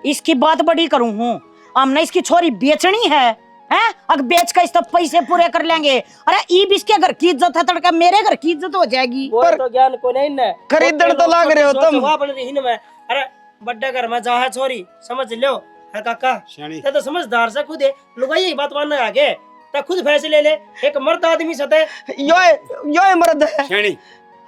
इसकी बात बड़ी करूं हूँ, हमने इसकी छोरी बेचनी है हैं? अगर बेच कर इस तो पैसे पूरे कर लेंगे। अरे ईब इसके घर की इज्जत है, तड़का मेरे घर की इज्जत हो जाएगी। वो तो ज्ञान को नहीं ना खरीदन तो लाग रहे हो तुम। वहाँ बन रही में। अरे बड्डे घर में जहाँ है छोरी, समझ लो है काका। श्याणी ते तो समझदार से खुद है लुगाई, यही बात मानने आगे तो खुद फैसले ले। एक मर्द आदमी सते यो मर्द है, श्याणी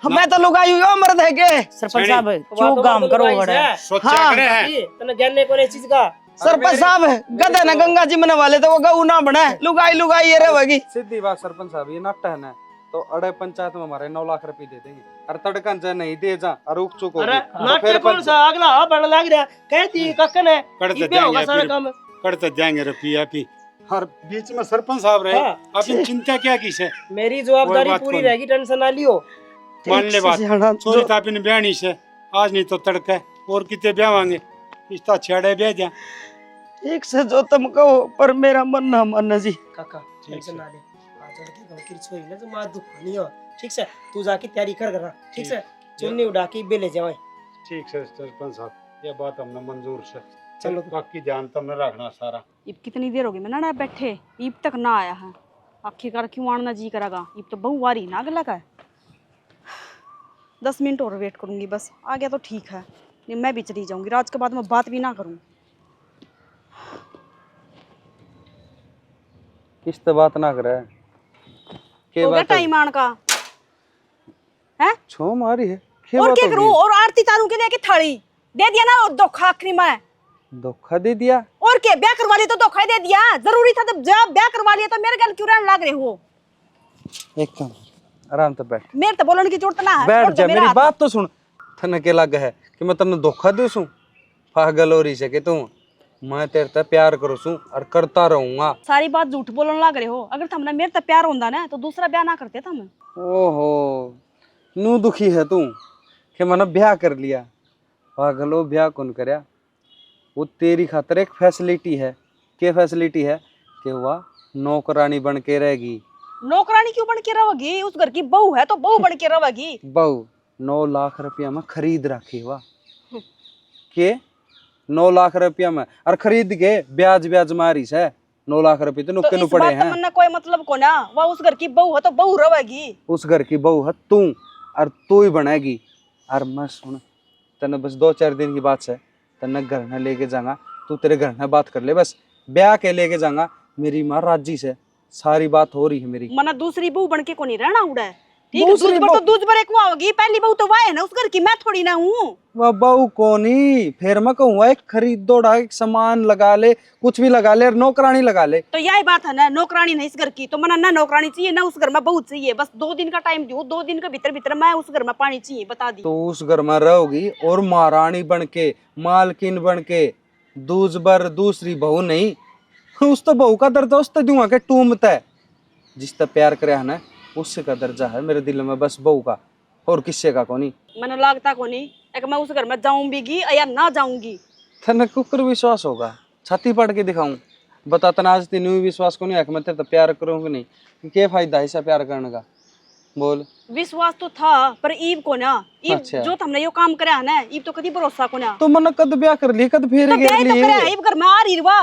मैं तो लुगाई यो मर्द है के। सरपंच साहब क्यों काम करो बड़ा? सोचा करे है तने ज्ञान को इस चीज का। सरपंच साहब गधा ना गंगा जी में वाले तो वो गऊ ना बने, लुगाई लुगाई ये रहेगी। सीधी बात सरपंच साहब, ये नाट्य है ना, तो अड़े पंचायत में हमारे 9 लाख रुपए दे देंगे। अरे तड़कन जा नहीं दे जा, अरे उक चुक अरे नाट्य कौन सा अगला बड़ लग रहा कहती कक्कन है करते ये होगा देंगे सारा फिर, काम। करते देंगे रुपया भी। और बीच में सरपंच साहब रहे, हाँ। अपनी चिंता क्या की से मेरी जवाबदारी कोई बात पूरी कौन। रहेगी, टेंशन ना लियो। मान ले बात। छोरी था अपनी ब्याणी से, आज नहीं तो तड़का और कितने ब्यावांगे, इस्ता छेड़े ब्याह दिया। एक से जो तुम कहो, पर मेरा मन ना मानना जी। काका टेंशन ना ले, आज लड़के गांव की छोरी ना तो मां दुख नहीं हो। ठीक से तू जाके तैयारी कर करा, ठीक से चुन्नी उड़ा के बेले जावे। ठीक है सरपंच साहब, ये बात हमने मंजूर से। चलो। बाकी ध्यान तुमने रखना सारा। ईब कितनी देर होगी मैं ना बैठे, ईब तक ना आया है। आखिरकार क्यों आना जी करेगा, ईब तो बहु वारी ना गला का है। 10 मिनट और वेट करूंगी बस, आ गया तो ठीक है, नहीं मैं भी चली जाऊंगी। रात के बाद मैं बात भी ना करूं। किस तो बात ना करे के हो गया बात है? टाइम आन का है। छो मारी है और क्या करूं, और आरती तारू के लेके थाली दे दिया ना, और धोखा आखिरी में। धोखा दे दिया। और क्या, ब्याह करवा लिया तो धोखा ही दे दिया। जरूरी था तो जब ब्याह करवा लिया तो मेरे गल क्यों रहने लग रहे हो? एकदम आराम से बैठ, मेरे तो बोलने की जरूरत ना है। बैठ छोड़ दो जा, मेरा मेरी हाथ। बात तो सुन। थने के लग है कि मैं तन्ने धोखा दे सू? पागल हो रही से कि तू, मैं तेरे से प्यार करो सू और करता रहूंगा। सारी बात झूठ बोलने लग रहे हो। अगर तुमने मेरे तक प्यार होता ना तो दूसरा ब्याह ना करते तुम। ओहो नू दुखी है तू कि मैंने ब्याह कर लिया। पागल हो, ब्याह कौन करया? वो तेरी खातर एक फैसिलिटी है। क्या फैसिलिटी है? कि वह नौकरानी बन के रहेगी। नौकरानी क्यों बन के रहोगी? उस घर की बहू है तो बहू बन के रहोगी। बहू 9 लाख रुपया में खरीद रखी वाह के 9 लाख रुपया में, और खरीद के ब्याज ब्याज मारी से 9 लाख रुपए तो नुक्के नु इस पड़े बात हैं। का मतलब कोई मतलब को ना, वह उस घर की बहू है तो बहू रहोगी। उस घर की बहू है तू, और तू ही बनेगी। और मैं सुन, तने बस 2-4 दिन की बात है, तने घर न लेके जाऊंगा, तू तेरे घर न बात कर ले, बस ब्याह के लेके जाऊंगा। मेरी माँ राजी से सारी बात हो रही है मेरी। मना दूसरी बहू बन के को नहीं रहना उड़ा है। ठीक है, दूसरी दूसरी तो दूज पर एक वो होगी, पहली बहू तो वह है ना उस घर की, मैं थोड़ी ना हूँ। वह बहू कौन ही, फिर मैं कहूँगा एक खरीद दौड़ा, एक सामान लगा ले, कुछ भी लगा ले, और नौकरानी लगा ले। तो यही बात है ना, नौकरानी नहीं इस घर की, तो मना ना नौकरानी चाहिए ना उस घर में बहू चाहिए। बस 2 दिन का टाइम दो, 2 दिन के भीतर भीतर मैं उस घर में पानी चाहिए, बता दी। तो उस घर में रहोगी और महारानी बन के, मालकिन बन के, दूज बर दूसरी बहू नहीं। उस तो बहू का दर्जा उस तो दूंगा के टूमता है। जिस तक प्यार करे है ना, उससे का दर्जा है मेरे दिल में, बस बहू का, और किससे का कोनी। मैंने लगता को नहीं एक मैं उस घर में जाऊंगी या ना जाऊंगी। तने कुकर विश्वास होगा, छाती पड़ के दिखाऊं? बता, तना आज तेन विश्वास को नहीं है कि मैं तेरे तो प्यार करूंगी नहीं। क्या फायदा है ऐसा प्यार करने का? बोल। विश्वास तो था पर ईब को ना, ईब अच्छा। जो तुमने यो काम करे है ना, ईब तो कभी भरोसा को ना। तो मन कद ब्याह कर ली, कद फेरे तो घेर ब्याह तो लिए। करे, ईब घर में आ रही वा,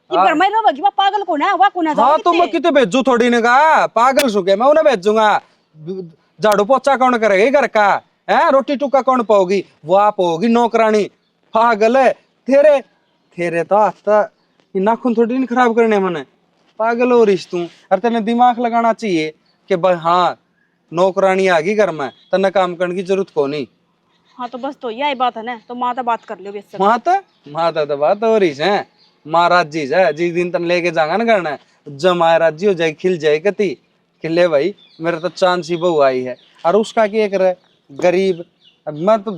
ईब घर में रहोगी वा, पागल को ना वा को ना जाओ। हाँ तो मैं कितने भेजू थोड़ी ने का, पागल सुके मैं उन्हें भेजूंगा। झाड़ू पोछा कौन करेगा घर का है? रोटी टुक्का कौन पाओगी? वो आप होगी नौकरानी। पागल है तेरे, तेरे तो आता नाखून थोड़ी नहीं खराब करने मने। पागल हो रही तू। और तेने दिमाग लगाना चाहिए कि भाई हाँ नौकरानी आ गई घर में, तने काम करने की जरूरत को नहीं। हाँ तो बस तो यही बात है ना, तो माता बात कर लियो बेस। माता तो बात हो रही है, माँ राजी है। जिस दिन तन लेके जाएगा ना करना, जमाए राजी हो जाए, खिल जाए कति खिले भाई मेरा तो चांद सी बहू आई है। और उसका क्या करे गरीब, मैं तो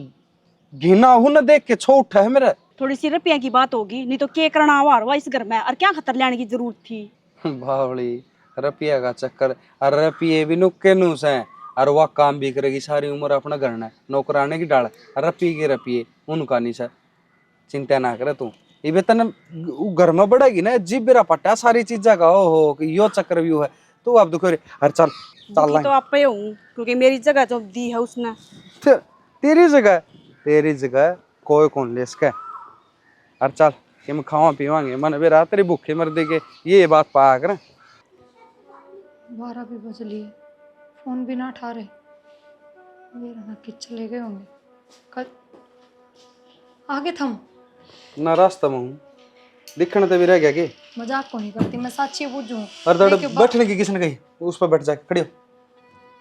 घिना हूं ना देख के, छोट है मेरा। थोड़ी सी रुपया की बात होगी, नहीं तो के करना हुआ हुआ इस घर में, और क्या खतर लेने की जरूरत थी? बावड़ी रुपया का चक्कर, और रुपये भी नुक्के नूस है, और वह काम भी करेगी सारी उम्र अपना घर में, नौकराने की डाल रुपये के रुपये उनका नहीं सर। चिंता ना करे तू, ये बेतन घर में बढ़ेगी ना, जीव बेरा पट्टा सारी चीजा का हो कि यो चक्र व्यू है। तो अब दुख अरे चल चल तो आप पे हूँ क्योंकि मेरी जगह जो दी है उसने। तेरी जगह कोई कौन ले इसका। अरे चल कि हम खावा पीवांगे मन भी रात तेरी भूखे मर देगे ये बात पा कर। 12 भी बज लिए, फोन भी ना उठा रहे। मेरा ना कि चले गए होंगे कल। आगे थम। ना रास्ता में हूँ दिखने तो भी रह गया कि। मजाक को नहीं करती, मैं सच्ची पूछूं। अरे दौड़ बैठने की किसने कही उस पर बैठ जा खड़ी हो।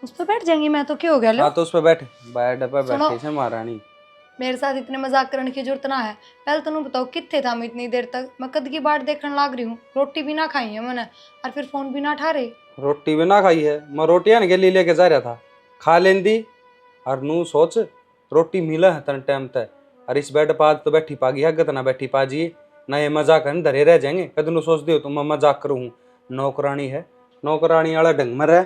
उस पर बैठ जाएंगी मैं तो, क्या हो गया लो। हाँ तो उस पर बैठ बैठ पे सुनो। बैठे से महारानी। मेरे साथ इतने मजाक करने की जरूरत ना है। पहले तुम बताओ कितने था मैं इतनी देर तक, मैं कद की बाट देखने लाग रही हूँ, रोटी भी ना खाई है मैंने और फिर फोन भी ना उठा रही। रोटी भी ना खाई है मैं रोटियां के लिए लेके जा रहा था खा लेंदी। और नू सोच रोटी मिला है तन टाइम तक और इस बेड पाज तो बैठी पागी हगत ना बैठी पाजी ना ये मजाक है धरे रह जाएंगे कद नू सोच दियो तुम मजाक करूँ नौकरानी है नौकरानी वाला ढंग में रह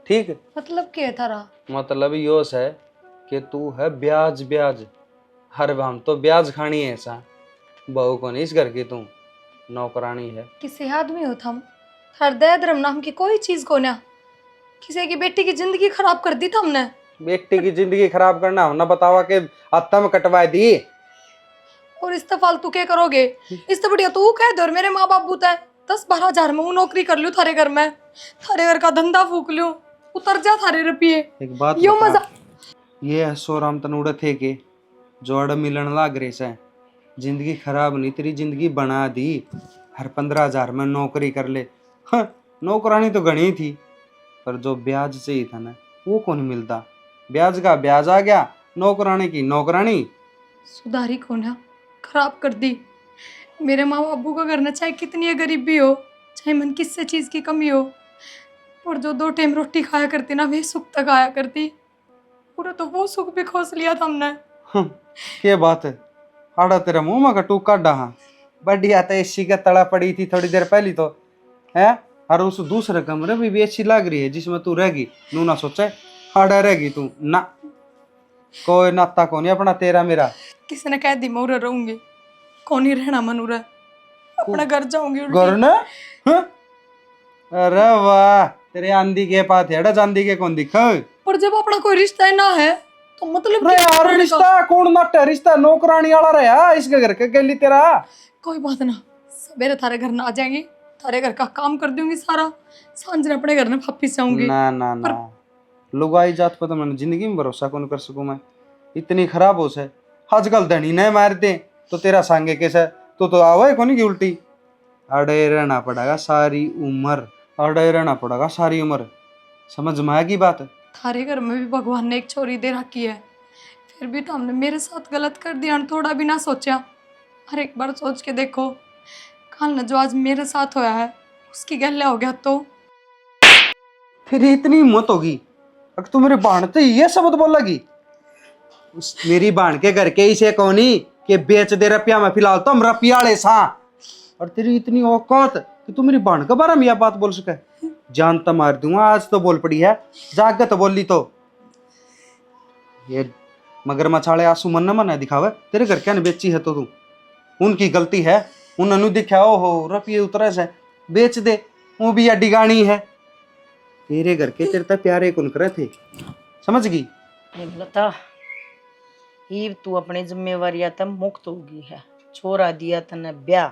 ठीक। मतलब क्या थारा? मतलब यो है कि तू है ब्याज ब्याज हर हम तो ब्याज खानी है ऐसा बहू को नहीं इस घर की तू नौकरानी है। किसी आदमी हो थम, हृदय धर्म नाम की कोई चीज को ना, किसी की बेटी की जिंदगी खराब कर दी तुमने। बेटी की जिंदगी खराब करना हो ना बतावा के आत्म कटवाए दी। और इस तो फालतू क्या करोगे? इस तो बढ़िया तू कह दो और मेरे माँ बाप बूता है 10-12 हजार में नौकरी कर लूं थारे घर में, थारे घर का धंधा फूक लूं, उतर जा थारे रुपये। एक बात यो बता, मजा ये हसो राम तनुड़ थे के जोड़ मिलन लाग रहे से जिंदगी खराब नहीं तेरी जिंदगी बना दी। हर 15,000 में नौकरी कर ले। हाँ, नौकरानी तो गणी थी पर जो ब्याज चाहिए था ना वो कौन मिलता। ब्याज का ब्याज आ गया नौकरानी की नौकरानी। सुधारी को ना खराब कर दी। मेरे माँ बाबू का घर ना चाहे कितनी गरीबी हो, चाहे मन किससे चीज की कमी हो, और जो 2 टाइम रोटी खाया करती ना वे सुख तक आया करती। पूरा तो वो सुख भी खोस लिया था हमने। के बात है आड़ा तेरा मुंह में कटू काटा। हाँ बढ़िया तो एसी का तड़ा पड़ी थी थोड़ी देर पहले तो है और उस दूसरे कमरे में भी अच्छी लग रही है जिसमें तू रहेगी नू ना सोचे आड़ा रहेगी तू ना कोई नाता कौन है अपना तेरा मेरा। किसी ने कह दी मैं उरे रहूंगी, कौन ही रहना मन उरे, अपना घर जाऊंगी उल्टी। घर ना हाँ? अरे वाह तेरे आंधी के पास है चांदी के कौन दिखा। पर जब अपना कोई रिश्ता ही ना है तो मतलब अरे क्या यार करने का? रिश्ता कौन नाटा रिश्ता नौकरानी वाला रहा इसके घर के गली तेरा। कोई बात ना, सवेरे थारे घर ना आ जाएंगी, थारे घर का काम कर दूंगी सारा, सांझ ने अपने घर में वापिस जाऊंगी। ना ना ना लुगाई जात पर तो मैंने जिंदगी में भरोसा कौन कर सकूं मैं इतनी खराब हो से आजकल धनी नहीं मारते तो तेरा सांगे कैसा तो आवे कौन की उल्टी। अड़े रहना पड़ेगा सारी उम्र अड़े रहना पड़ेगा सारी उम्र समझ में आएगी बात। थारे घर में भी भगवान ने एक छोरी दे रखी है, फिर भी तो हमने मेरे साथ गलत कर दिया, थोड़ा भी ना सोचा। हर एक बार सोच के देखो, कल न जो आज मेरे साथ होया है उसकी गल्ला हो गया तो। फिर इतनी हिम्मत होगी अगर तू मेरे बाण तो ये शब्द बोलेगी मेरी बाण के घर के इसे कौनी कि बेच दे रुपया में फिलहाल तो हम रुपयाले सा और तेरी इतनी औकात कि तू मेरी बाण के बारे में यह बात बोल सके। जान तो मार दूंगा आज तो बोल पड़ी है जाग तो बोली तो ये मगर मछाड़े आंसू मन न मन दिखावे तेरे घर क्या बेची है तो तू उनकी गलती है उन्होंने दिखा ओहो रुपये उतरे से बेच दे वो भी अड्डी गानी है तेरे घर के तेरे तक प्यारे कौन करे थे समझ गई। लता ईब तू अपनी जिम्मेवारियां तब मुक्त होगी है, छोरा दिया तने ब्याह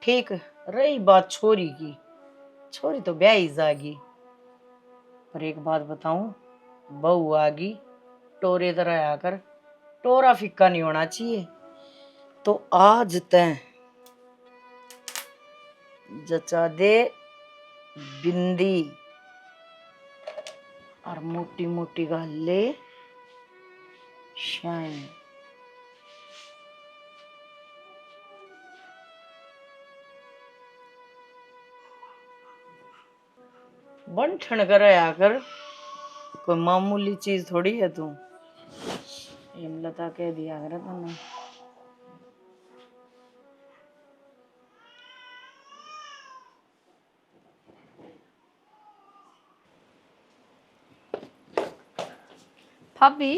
ठीक। रही बात छोरी की, छोरी तो ब्याह ही जागी, पर एक बात बताऊं बहू आगी टोरे तरह आकर टोरा फिक्का नहीं होना चाहिए। तो आज तय जचा दे बिंदी और मोटी मोटी गाले शाइन। बन ठण कर आकर कोई मामूली चीज थोड़ी है तू। हेमलता कह दिया कर तूने। भाभी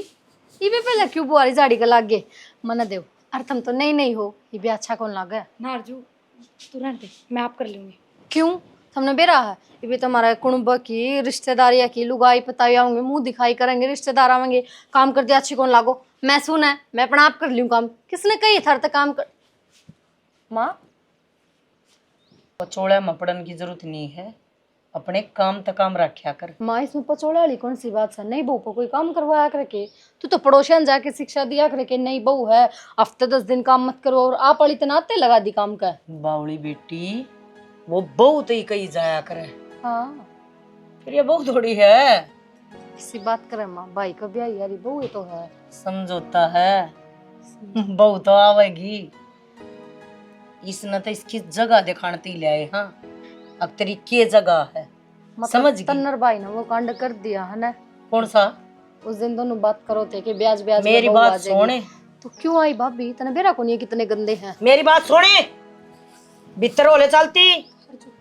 ये भी पहले क्यों बुआरी झाड़ी का लाग गए मना देव अरे तुम तो नहीं नहीं हो, ये भी अच्छा कौन लागे। नारजू तू रहने दे, मैं आप कर लूंगी। क्यों हमने बेरा है ये भी तुम्हारा कुणब की रिश्तेदारियां की लुगाई पताई आऊंगे मुंह दिखाई करेंगे रिश्तेदार आवेंगे काम कर दिया अच्छी कौन लागो मैं सुना है मैं अपना आप कर लूं काम किसने कही थर तक काम कर माँ पचोड़ा में पड़न की जरूरत नहीं है, अपने काम तक काम रखा कर। माँ इसमें पचोड़ा वाली कौन सी बात है नहीं बहू को कोई काम करवाया करके तू तो पड़ोसियन जाके शिक्षा दिया करके नहीं बहू है हफ्ते 10 दिन काम मत करो और आप वाली तनाते लगा दी काम का बावली बेटी वो बहुत ही कही जाया करे। हाँ फिर ये बहुत थोड़ी है, किसी बात करे माँ भाई का ब्याह यारी बहू ये तो है समझौता है। बहू तो आवेगी, इसने तो इसकी जगह दिखाने ले आए। हाँ अब तेरी के जगह है समझ गई? तन्नर भाई ने वो कांड कर दिया है ना। कौन सा? उस दिन दोनों बात करो थे कि ब्याज ब्याज मेरी बात सुने तो क्यों आई भाभी तने बेरा को नहीं कितने गंदे हैं। मेरी बात सुने, भीतर होले चलती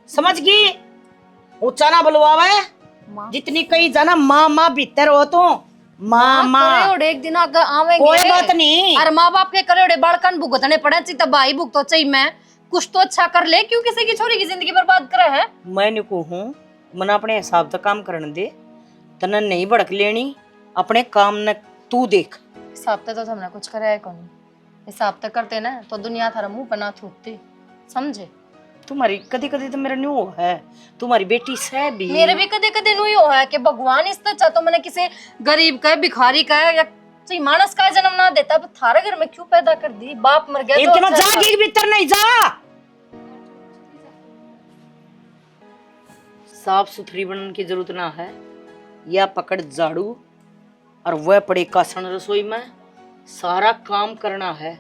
समझ गई? ऊंचा ना बुलवावे, जितनी कही जाना माँ माँ भीतर हो तो माँ माँ एक दिन आगे आवेंगे कोई बात नहीं। और माँ बाप के करे बालकन भुगतने पड़े तो भाई भुगतो तो चाहिए मैं कुछ तो अच्छा कर ले क्यों किसी की छोरी की जिंदगी बर्बाद करे है। मैं निको हूँ मन अपने हिसाब से काम करने दे, तना नहीं भड़क लेनी, अपने काम न तू देख। हिसाब तो हमने कुछ करे है कौन हिसाब तो करते ना तो दुनिया थारा मुंह पर ना थूकती समझे। तुम्हारी कदी कदी तो मेरा न्यू है, तुम्हारी बेटी से भी मेरे भी कदे कदे नुई हो है कि भगवान इस तरह तो मैंने किसी गरीब का भिखारी का या सही मानस का जन्म ना देता पर थारे घर में क्यों पैदा कर दी बाप मर गया इतना तो जागी भीतर नहीं जा। साफ सुथरी बनने की जरूरत ना है, या पकड़ झाड़ू और वह पड़े कासन रसोई में सारा काम करना है।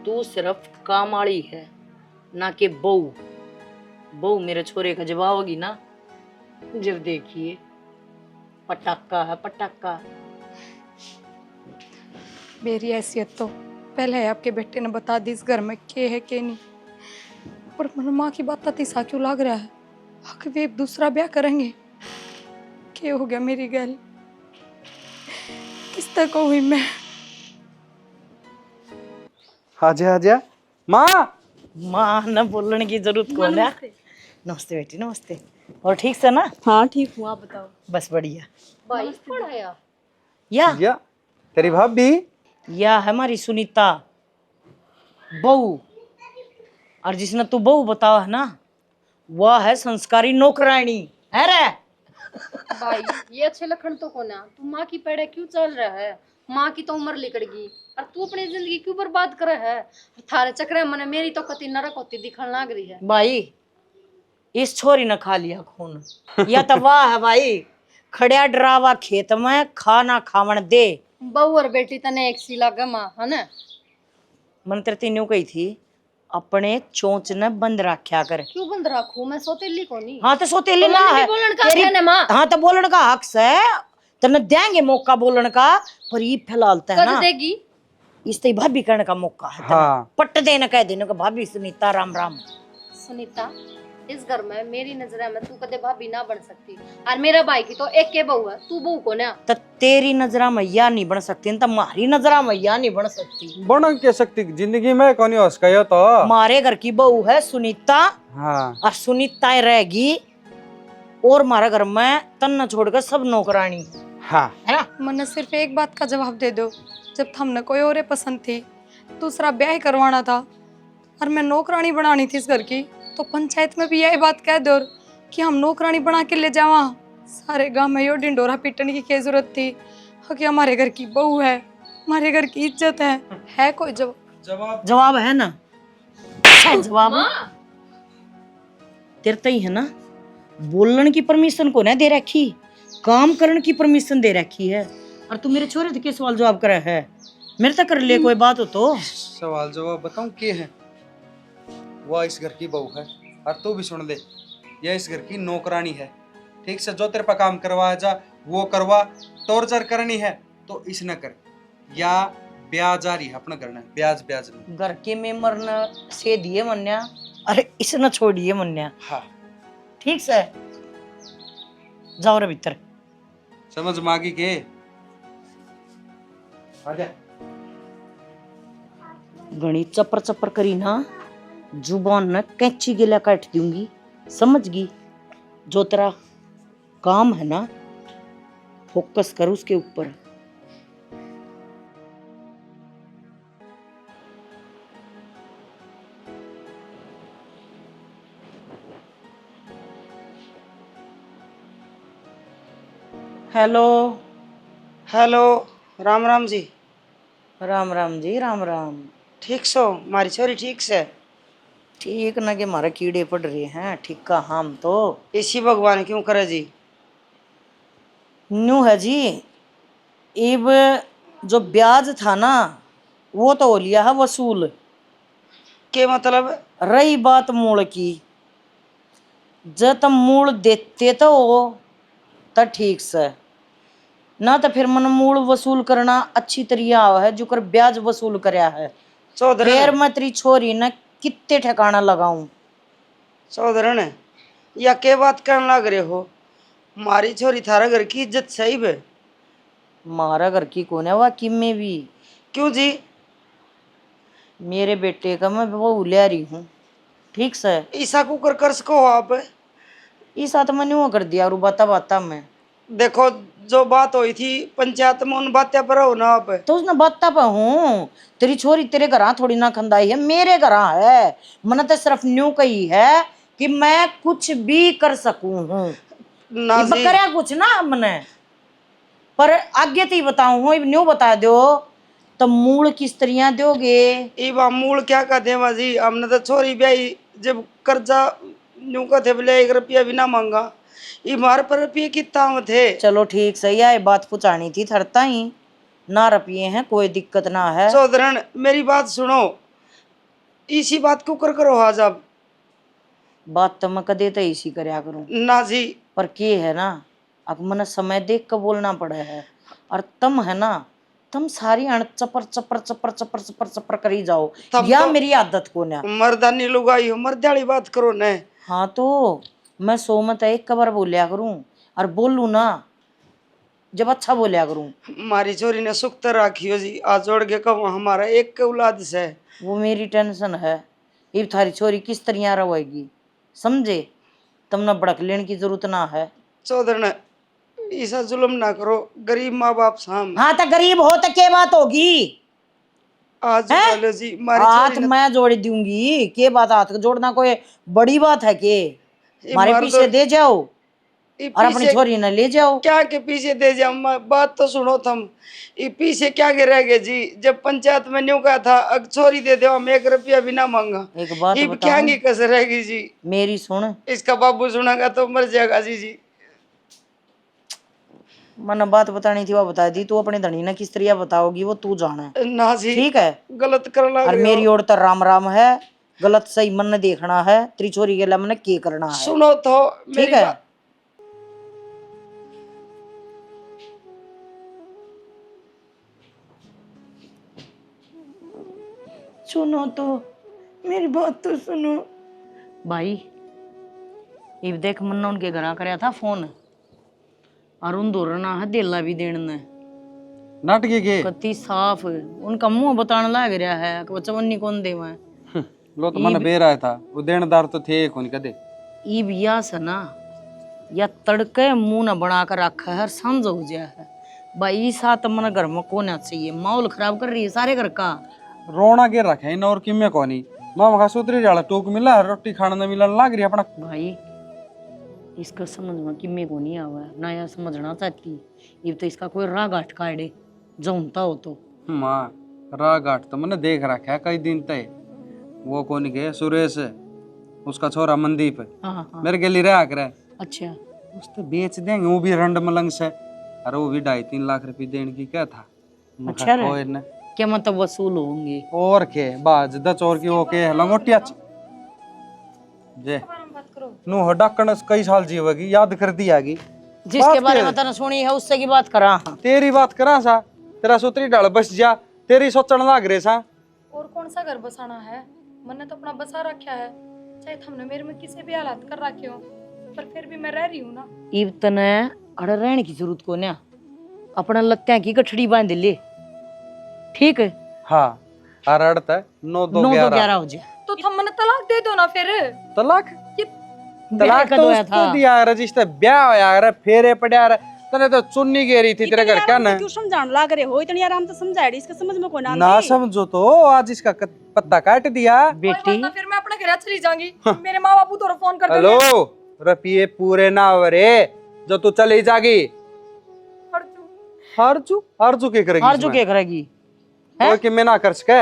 तू सिर्फ काम वाली है ना कि बहू। बहू मेरे छोरे का जवाब होगी ना जब देखिए पटाखा है पटाखा। मेरी हैसियत तो पहले आपके बेटे ने बता दी इस घर में के है के नहीं पर मन माँ की बात तीसा क्यों लग रहा है कि वे दूसरा ब्याह करेंगे। क्या हो गया मेरी गल किस तक हुई मैं। आजा आजा माँ। माँ न बोलने की जरूरत कौन है। नमस्ते बेटी नमस्ते। और ठीक से ना? हाँ ठीक हूँ आप बताओ। बस बढ़िया। भाई कौन है या तेरी भाभी या है हमारी सुनीता बहू, और जिसने तू बहू बतावा है ना वह है संस्कारी नौकरानी है रे। भाई ये अच्छे लक्षण तो कौन है तू माँ की पेड़े क्यों चल रहा है माँ की तो उम्र लिकड़ गई और तू अपनी जिंदगी क्यों बर्बाद कर है थारे चक्कर में मेरी तो कति नरक होती दिखने लग रही है। भाई इस छोरी ने खा लिया खून या तो वाह है भाई खड़िया डरावा खेत में खाना खावन दे। बहू और बेटी तने एक सी लागे माँ है ना। मन तेरे तीनों कही थी अपने चोंच ने बंद रखा कर। क्यों बंद रखू मैं सोतेली को नहीं। हाँ तो सोतेली ना है बोलन का है माँ। हाँ तो बोलन का हक है तने देंगे मौका बोलन का पर ये फैलालता है ना देगी इस ते भाभी करने का मौका है। हाँ। पट देना कह देने का भाभी सुनीता राम राम। सुनीता इस घर में मेरी नजर में तू कदे भाभी ना बन सकती और मेरा भाई की तो एक के बहू है तू बहू को ना। तो तेरी नजरा मैया नहीं बन सकती तो मारी नजरा मैया नहीं बन सकती। बन के सकती जिंदगी में कौन हो सका तो मारे घर की बहू है सुनीता। हाँ। और सुनीता रहेगी और हमारे घर में तन्ना छोड़कर सब नौकरानी हाँ। है ना। मैंने सिर्फ एक बात का जवाब दे दो जब हमने कोई और पसंद थी दूसरा ब्याह करवाना था और मैं नौकरानी बनानी थी इस घर की तो पंचायत में भी यही बात कह दो कि हम नौकरानी बना के ले जावा। सारे गांव में यो डिंडोरा पीटने की क्या जरूरत थी कि हमारे घर की बहू है हमारे घर की इज्जत है कोई जवाब जवाब है ना जवाब तेरे तो ही है ना। बोलने की परमिशन को ना दे रखी काम करने की परमिशन दे रखी है और तू मेरे छोरे के सवाल जवाब करे है मेरे तक कर ले कोई बात हो तो। सवाल जवाब बताऊं के है। वह इस घर की बहू है और तू भी सुन ले यह इस घर की नौकरानी है ठीक से। जो तेरे पर काम करवा जा वो करवा, टॉर्चर करनी है तो इस न कर या ब्याज जारी है अपना करना है ब्याज ब्याज में। घर के मेंबर न से दिए मन्या अरे इसे न छोड़िए मन्या। हाँ ठीक से जाओ रे भीतर समझ मागी के आजा। घनी चपर चपर करी ना जुबान न कैंची गिला काट दूंगी समझ गई। जो तेरा काम है ना, फोकस कर उसके ऊपर। हेलो। हेलो, राम राम जी। राम राम जी, राम राम। ठीक सो, मारी छोरी ठीक से? ठीक ना, के मारे कीड़े पड़ रहे हैं, ठीक का हम तो। इसी भगवान क्यों करे जी? न्यू है जी, इब जो ब्याज था ना, वो तो हो लिया है वसूल। के मतलब? रही बात मूल की, जब तुम मूल देते तो ठीक से, ना तो फिर मन मूल वसूल करना अच्छी तरीका है, जो कर ब्याज वसूल करया है। चौधरी फिर मैं तेरी छोरी ने कितने ठिकाना लगाऊं। चौधरी या के बात करने लग रहे हो? मारी छोरी थारा घर की इज्जत सही है। मारा घर की कौन है वह किम भी। क्यों जी? मेरे बेटे का मैं वो ले रही हूँ, ठीक से। ईसा कुकर कर सको आप? इस साथ मैंने वो कर दिया, और बाता बाता में देखो, जो बात हुई थी पंचायत में उन बातें पर हो ना आप। तो उसने बाता पे हूँ। तेरी छोरी तेरे घर थोड़ी ना खंदाई है, मेरे घर है। मैंने तो सिर्फ न्यू कही है कि मैं कुछ भी कर सकूं हूँ। ना जी, करया कुछ ना मैंने, पर आगे तो ही बताऊं हूँ, न्यू बता दो तो मूल किस तरह दोगे। इबा मूल क्या कहते हैं जी? हमने तो छोरी ब्याई जब कर्जा न्यू का थे बोले 1 रुपया भी ना मांगा। ये मार पर रुपये कितना में थे? चलो ठीक सही है, बात पुचानी थी थरता ही ना, रुपये हैं कोई दिक्कत ना है। चौधरी मेरी बात सुनो, इसी बात को कर करो आज आप। बात तो मैं कदे तो इसी करया करूं, ना जी, पर के है ना, अब मैंने समय देख कर बोलना पड़ा है। और तुम है ना, तुम सारी अण चपर चपर चपर चपर चपर चपर करी जाओ, तब या तो मेरी आदत को ना। मर्दानी लुगाई हो, मर्दानी बात करो न। हाँ तो मैं सो मत एक बार बोलिया करूं, और बोलूं ना जब अच्छा बोलिया करूं। हमारी छोरी ने सुख तो राखी हो जी, आज जोड़ के कहो हमारा एक के औलाद से। वो मेरी टेंशन है, ये थारी छोरी किस तरह रहेगी, समझे। तुमने भड़क लेने की जरूरत ना है। चौधरी ऐसा जुल्म ना करो, गरीब माँ बाप साम। हाँ तो गरीब हो तो क्या बात होगी, आज है? जोड़ा लो जी, हमारी हाथ छोरी ने। मैं जोड़ दूंगी, के बात हाथ जोड़ना कोई बड़ी बात है के? ये मारे मार पीछे दो, दे जाओ ये और अपनी पीछे छोरी ने ले जाओ। क्या के पीछे दे जाओ? बात तो सुनो तुम। ये पीछे क्या के रह गए जी? जब पंचायत में न्यू कहा था अग छोरी दे दो, हम 1 रुपया भी ना मांगा। एक बात ये क्या बताऊं, की कसर रहेगी जी? मेरी सुन। इसका बाबू सुनागा तो मर जाएगा जी। मैंने बात बतानी थी वो बता दी, तू अपने धनी ने किस तरह बताओगी वो तू जाने, ना जी, ठीक है। गलत कर लग और रहे मेरी हो। ओर तो राम राम है, गलत सही मन ने देखना है, तेरी छोरी के लिए मैंने के करना है, सुनो तो ठीक मेरी है। बात। सुनो तो, मेरी बात तो सुनो भाई। ये देख मन्ना उनके घर कराया था फोन, और उन दोनों है दिला भी देने ने नाटकी के कति साफ उनका मुंह बताने लग रहा है कि बच्चा मन्नी कौन दे मैं। लो तो मन बेर आया था, वो देनदार तो थे कौन कदे। ई बिया से ना, या तड़के मुंह न बना कर रखा है, समझ हो जाए है भाई। साथ मन घर में कोना चाहिए, माहौल खराब कर रही है सारे घर का। रोना के रखे इन और किम्या कोनी मामा का सूत्री डाला टोक मिला, रोटी खाना न मिला लाग रही अपना। भाई इसका समझ में कि मैं को नहीं आवा ना, या समझना चाहती ये तो इसका कोई राग अटकाड़े जौनता हो तो। माँ राग आठ तो मैंने देख रखा है कई दिन तय। वो कौन के सुरेश, उसका छोरा मनदीप हाँ हाँ मेरे गली रहा करे। अच्छा, उस तो बेच देंगे, वो भी रंड मलंग से। अरे वो भी 2.5-3 लाख रुपए देने की क्या था। अच्छा रे। कोई न क्या मतलब वसूल होंगे? और के बाज दच और की वो के लंगोटिया जे नु हो डक्कन कई साल जीवेगी, याद कर दियागी। जिसके बारे में तने सुनी है उससे की बात करा। हाँ। तेरी बात करा सा, तेरा सूत्री डाल बस जा, तेरी सोचण लाग रे सा। और कौन सा घर बसाना है? मैंने तो अपना बसा रखा है, चाहे तुमने मेरे में किसी भी हालात कर रखे हो, पर फिर भी मैं रह रही हूँ ना। इब तने अड़ रहने की जरूरत को ना, अपना लत्या की गठड़ी बांध ले, ठीक है। हाँ और अड़ता 9-2-11 9-2-11 हो जाए तो तुम मैंने तलाक दे दो ना फिर। तलाक। तलाक तो उसको दिया, रजिस्टर ब्याह होया रे, फेरे पड़या रे, तने तो चुन्नी गेरी थी तेरे घर क्या ना। क्यों समझाने लाग रहे हो? इतनी आराम तो समझाया इसका समझ में कोई ना ना आती। समझो तो आज इसका पत्ता काट दिया। बेटी फिर मैं अपने घर चली जाऊंगी, मेरे माँ बापू तो फोन कर हेलो, रुपये पूरे ना हो रे जो तू चली जागी। हरजू हरजू के करेगी? हरजू के करेगी? कोई कि मैं ना कर सके,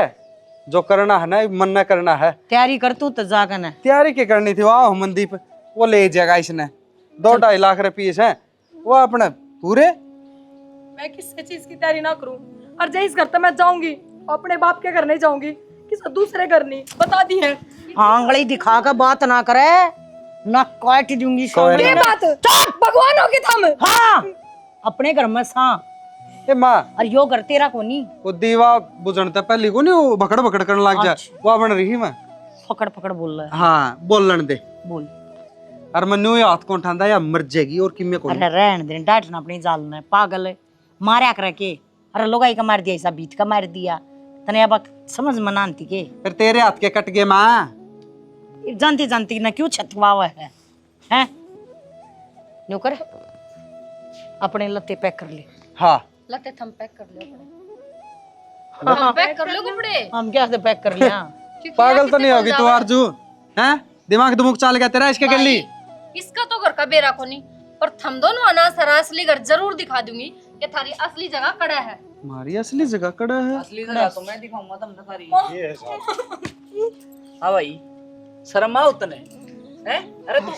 जो करना है ना मन न करना है। तैयारी कर तू तो जाकर न। तैयारी क्या करनी थी? वाह मनदीप वो ले जाएगा इसने 2-2.5 लाख रुपये है वो अपने पूरे। मैं किसी चीज की तैयारी ना करूं, और जिस घर तक मैं जाऊंगी अपने बाप के घर नहीं जाऊंगी, किसी दूसरे घर नहीं, बता दी है। आंगली दिखा कर बात ना करे, ना काट दूंगी ये बात भगवान हो की थम। हाँ अपने घर में सा ए माँ और यो घर तेरा को नहीं। वो दीवा बुझणता पहली को नहीं वो भकड़ भकड़ करने लग जा, वो बन रही मैं पकड़ पकड़ बोल रहा है। हाँ बोलन दे बोल। और मनु हाथ को उठांदा या मर जाएगी और किमे को। अरे रहन दे, डांटना अपनी जाल ने, पागल है मारा कर के। अरे लोगाई का मार दिया, ऐसा बीत का मार दिया, तने अब समझ में नानती के। फिर तेरे हाथ के कट गए माँ। जानती जानती ना क्यों छतवावा है हैं? न्यू कर अपने लत्ते पैक कर ले। हाँ लते थम पैक कर लो अपने, हम पैक कर लो कपड़े। हम क्या से पैक कर लिया? पागल तो नहीं होगी तू अर्जू? हैं दिमाग दुमुक चाल गया तेरा इसके गली। इसका तो घर का बेरा को नहीं, पर थम दोनों आना सरा असली घर जरूर दिखा दूंगी कि थारी असली जगह कड़ा है। हमारी असली जगह कड़ा है। असली जगह तो मैं दिखाऊंगा तुमने सारी। हाँ भाई शर्म आओ तने हैं? अरे तू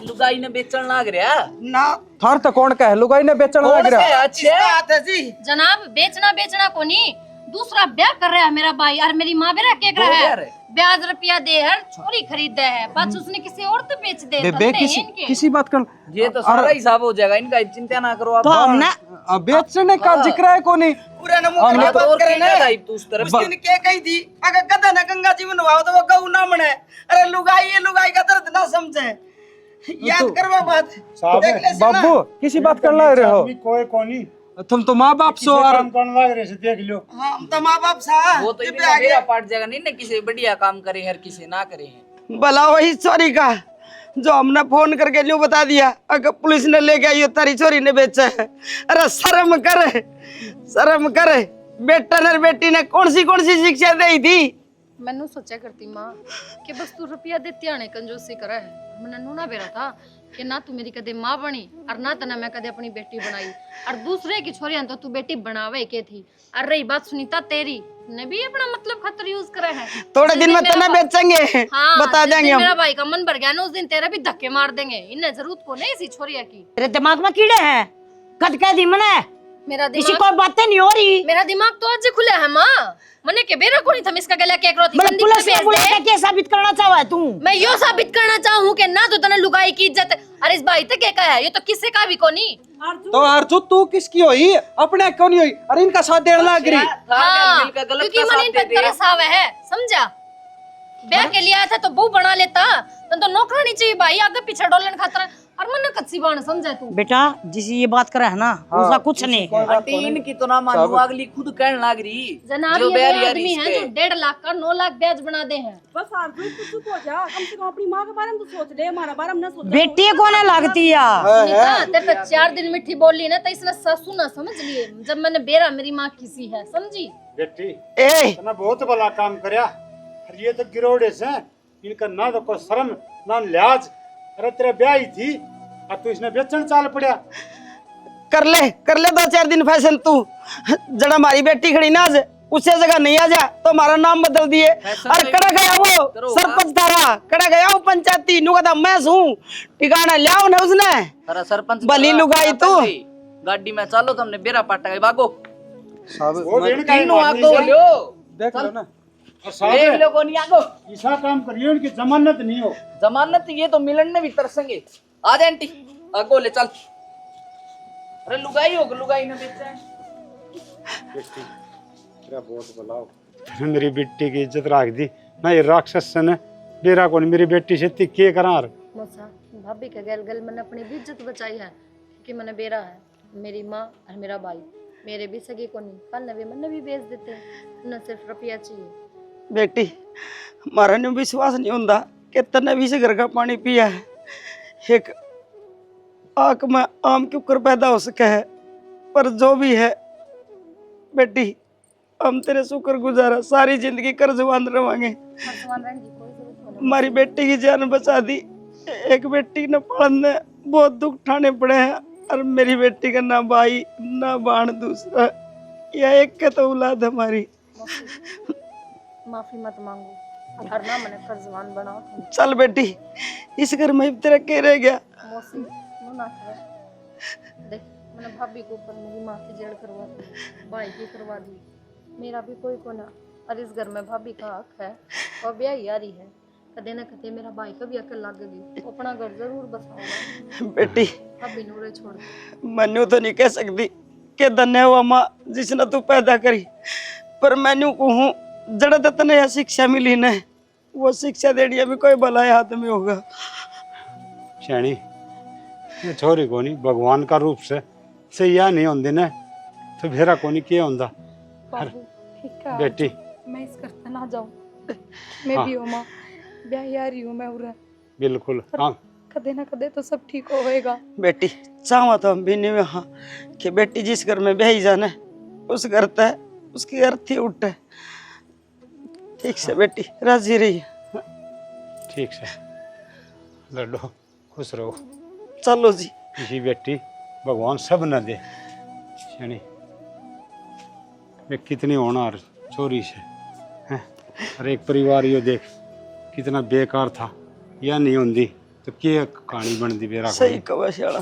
लुगाई ने बेचन लाग रहा ना थार तो कौन कह लुगाई ने बेचन लग रहा। अच्छा जनाब बेचना बेचना को नहीं, दूसरा ब्याह कर रहा है मेरा भाई, और मेरी माँ बेरा के रहा है, ब्याज रुपया दे है, छोरी खरीदे है, बस उसने किसी और तो बेच दे। बे किसी बात कर ये तो सारा हिसाब हो जाएगा इनका, चिंता ना करो आप। तो हमने बेचने का जिक्र है कोनी। पूरा ना हमने मुंह तो बात और करे ना। टाइप तू उस तरफ उसने क्या कही थी? अगर गधा ना गंगा जी में नहाओ तो वो गऊ ना मने। अरे लुगाई ये लुगाई का दर्द ना समझे, याद करवा बात। देख ले सुना। बाबू किसी बात कर ला रहे हो? कोई कोनी तुम तो माँ बाप सो और काम करने लग रहे से देख लो। हाँ हम तो माँ बाप सा वो तो इनका मेरा पार्ट जाएगा नहीं ना, किसी बढ़िया काम करे हर किसी ना करे हैं। भला वही चोरी का जो हमने फोन करके न्यू बता दिया, अगर पुलिस ने लेके आई तारी चोरी ने बेचा है। अरे शर्म करे, शर्म करे। बेटा ने बेटी ने कौन सी शिक्षा दी थी? मैंने सोचा करती माँ कि बस तू रुपया देती आने कंजूसी करे है। मैंने नूना बेरा था कि ना तू मेरी कदे माँ बनी और ना तना मैं कदे अपनी बेटी बनाई, और दूसरे की छोरियां तो तू बेटी बनावे के थी। और रही बात सुनीता तेरी ने भी अपना मतलब खतर यूज करे है। थोड़े दिन में तना बेचेंगे, हाँ, बता देंगे हम। मेरा भाई का मन भर गया ना उस दिन तेरा भी धक्के मार देंगे। इन्हें जरूरत को नहीं इसी छोरिया की। तेरे दिमाग में कीड़े हैं? कद कह दी मने मेरा इसी दिमाग कोई बातें नहीं हो रही। मेरा दिमाग तो आज खुला है माँ। मने के बेरा कोनी था इसका गला केक रोती मैं संदीप पुलिस को में भेज बुला दे। के क्या साबित करना चाहा है तू? मैं यो साबित करना चाहूँ कि ना तो तने लुगाई की इज्जत। अरे इस भाई तक क्या है, ये तो किसी का भी कोनी। तो अर्जु तू किसकी हुई? अपने क्यों नहीं हुई? अरे इनका साथ देने लग रही। हाँ, क्योंकि मन इन पे तरस आवे है, समझा? ब्याह के लिए आया था तो बहू बना लेता, तो नौकरानी चाहिए भाई आगे पीछे डोलन खातर। और मन कच्ची बाण समझा तू। बेटा जिसे ये बात करे है ना उसका कुछ नहीं है। आंटी इनकी तो ना मानो, अगली खुद कहने लग रही जनाब जो ये बैर वो यार आदमी इस है पे। जो 1.5 लाख का 9 लाख ब्याज बना दे हैं। बस आरज़ू तू चुप हो जा, कम से कम अपनी माँ के बारे में तो सोच ले, हमारा बारे में ना सोच। बेटी को ना लगती है। सुनीता तेरे तो 4 दिन मिठी बोली ना तो इसने ससु ना समझ लिए। जब मैंने बेरा मेरी माँ किसी है, समझी? बेटी ए तने बहुत भला काम करया। और ये तो गिरोड़े से इनका ना तो कोई शर्म ना लिहाज। अरे तेरे ब्याह ही थी और तू इसने बेचन चाल पड़या। कर ले 2-4 दिन फैशन तू। जड़ा हमारी बेटी खड़ी ना आज उसे जगह नहीं आ जा तो हमारा नाम बदल दिए। और कड़ा गया वो सरपंच तारा, कड़ा गया वो पंचायती नु कहता मैं हूँ ठिकाना लियाओ ना उसने। अरे सरपंच भली लुगाई तू। गाड़ी में चलो तुमने बेरा पाटा गए भागो वो बेन का तीनों आगो लो देख लो ना। और साहब देख लो कौन आगो। ऐसा काम करियो इनकी जमानत नहीं हो। जमानत ये तो मिलन ने भी तरसेंगे। आ जा आंटी आगो ले चल। अरे लुगाई हो लुगाई ने बेचा बेटी तेरा बहुत भला हो। मेरी बेटी की इज्जत रख दी ना ये राक्षस ने बेरा को मेरी बेटी से के करार। मोसा भाभी के गल गल मैंने अपनी भी इज्जत बचाई है क्योंकि मैंने बेरा है मेरी माँ और मेरा भाई मेरे भी सगे को नहीं कल नवे मन भी बेच देते हैं। न सिर्फ रुपया चाहिए। बेटी हमारा ने विश्वास नहीं होता कि तने भी से घर का पानी पिया है। एक आंख में आम क्यों कर पैदा हो सके है, पर जो भी है बेटी, हम तेरे शुक्र गुजारा, सारी जिंदगी कर्जवान रहेंगे। हमारी बेटी की जान बचा दी। एक बेटी न पालने बहुत दुख उठाने पड़े हैं, और मेरी बेटी का ना भाई ना बाण दूसरा, यह एक के तो औलाद हमारी। माफी मत मांगो, हर ना मैंने कर्जवान बनाओ तुम। चल बेटी, इस घर में तेरा के रह गया। मौसी वो ना करे, देख मैंने भाभी को ऊपर मेरी माँ की जेड़ करवा दी, भाई की करवा दी, मेरा भी कोई को ना। और इस घर में भाभी का हक है और ब्याह ही आ रही है, कदे ना कदे मेरा भाई का भी अकल लग गई, वो अपना घर जरूर बसाऊंगा। बेटी भाभी नूरे छोड़ दे। मैनू तो नहीं कह सकती कि धन्य हुआ माँ जिसने तू पैदा करी, पर मैनू कहूँ जड़ा तो तने यह शिक्षा मिली न, वो शिक्षा देनी भी कोई भला आदमी होगा। शैनी ये छोरी को नहीं भगवान का रूप से या नहीं होंगे न, तो फेरा को नहीं क्या होंदा। बाबू ठीक है, बेटी मैं इस घर से ना जाऊं, मैं भी हूँ माँ, ब्याह आ रही हूँ मैं उरे, बिल्कुल हाँ कदे ना कदे तो सब ठीक होएगा। बेटी चाहवा तो हम भी नहीं हाँ कि बेटी जिस घर में ब्याही जाना उस घर तय उसकी अर्थी उठे। ठीक से बेटी राजी रही। ठीक से लड्डो खुश रहो। चलो जी। इसी बेटी भगवान सब न दे। शैनी वे कितनी होनहार चोरी से हैं, और एक परिवार यो देख कितना बेकार था, या नहीं होंदी तो क्या कहानी बनती बेरा। सही कहा श्याला।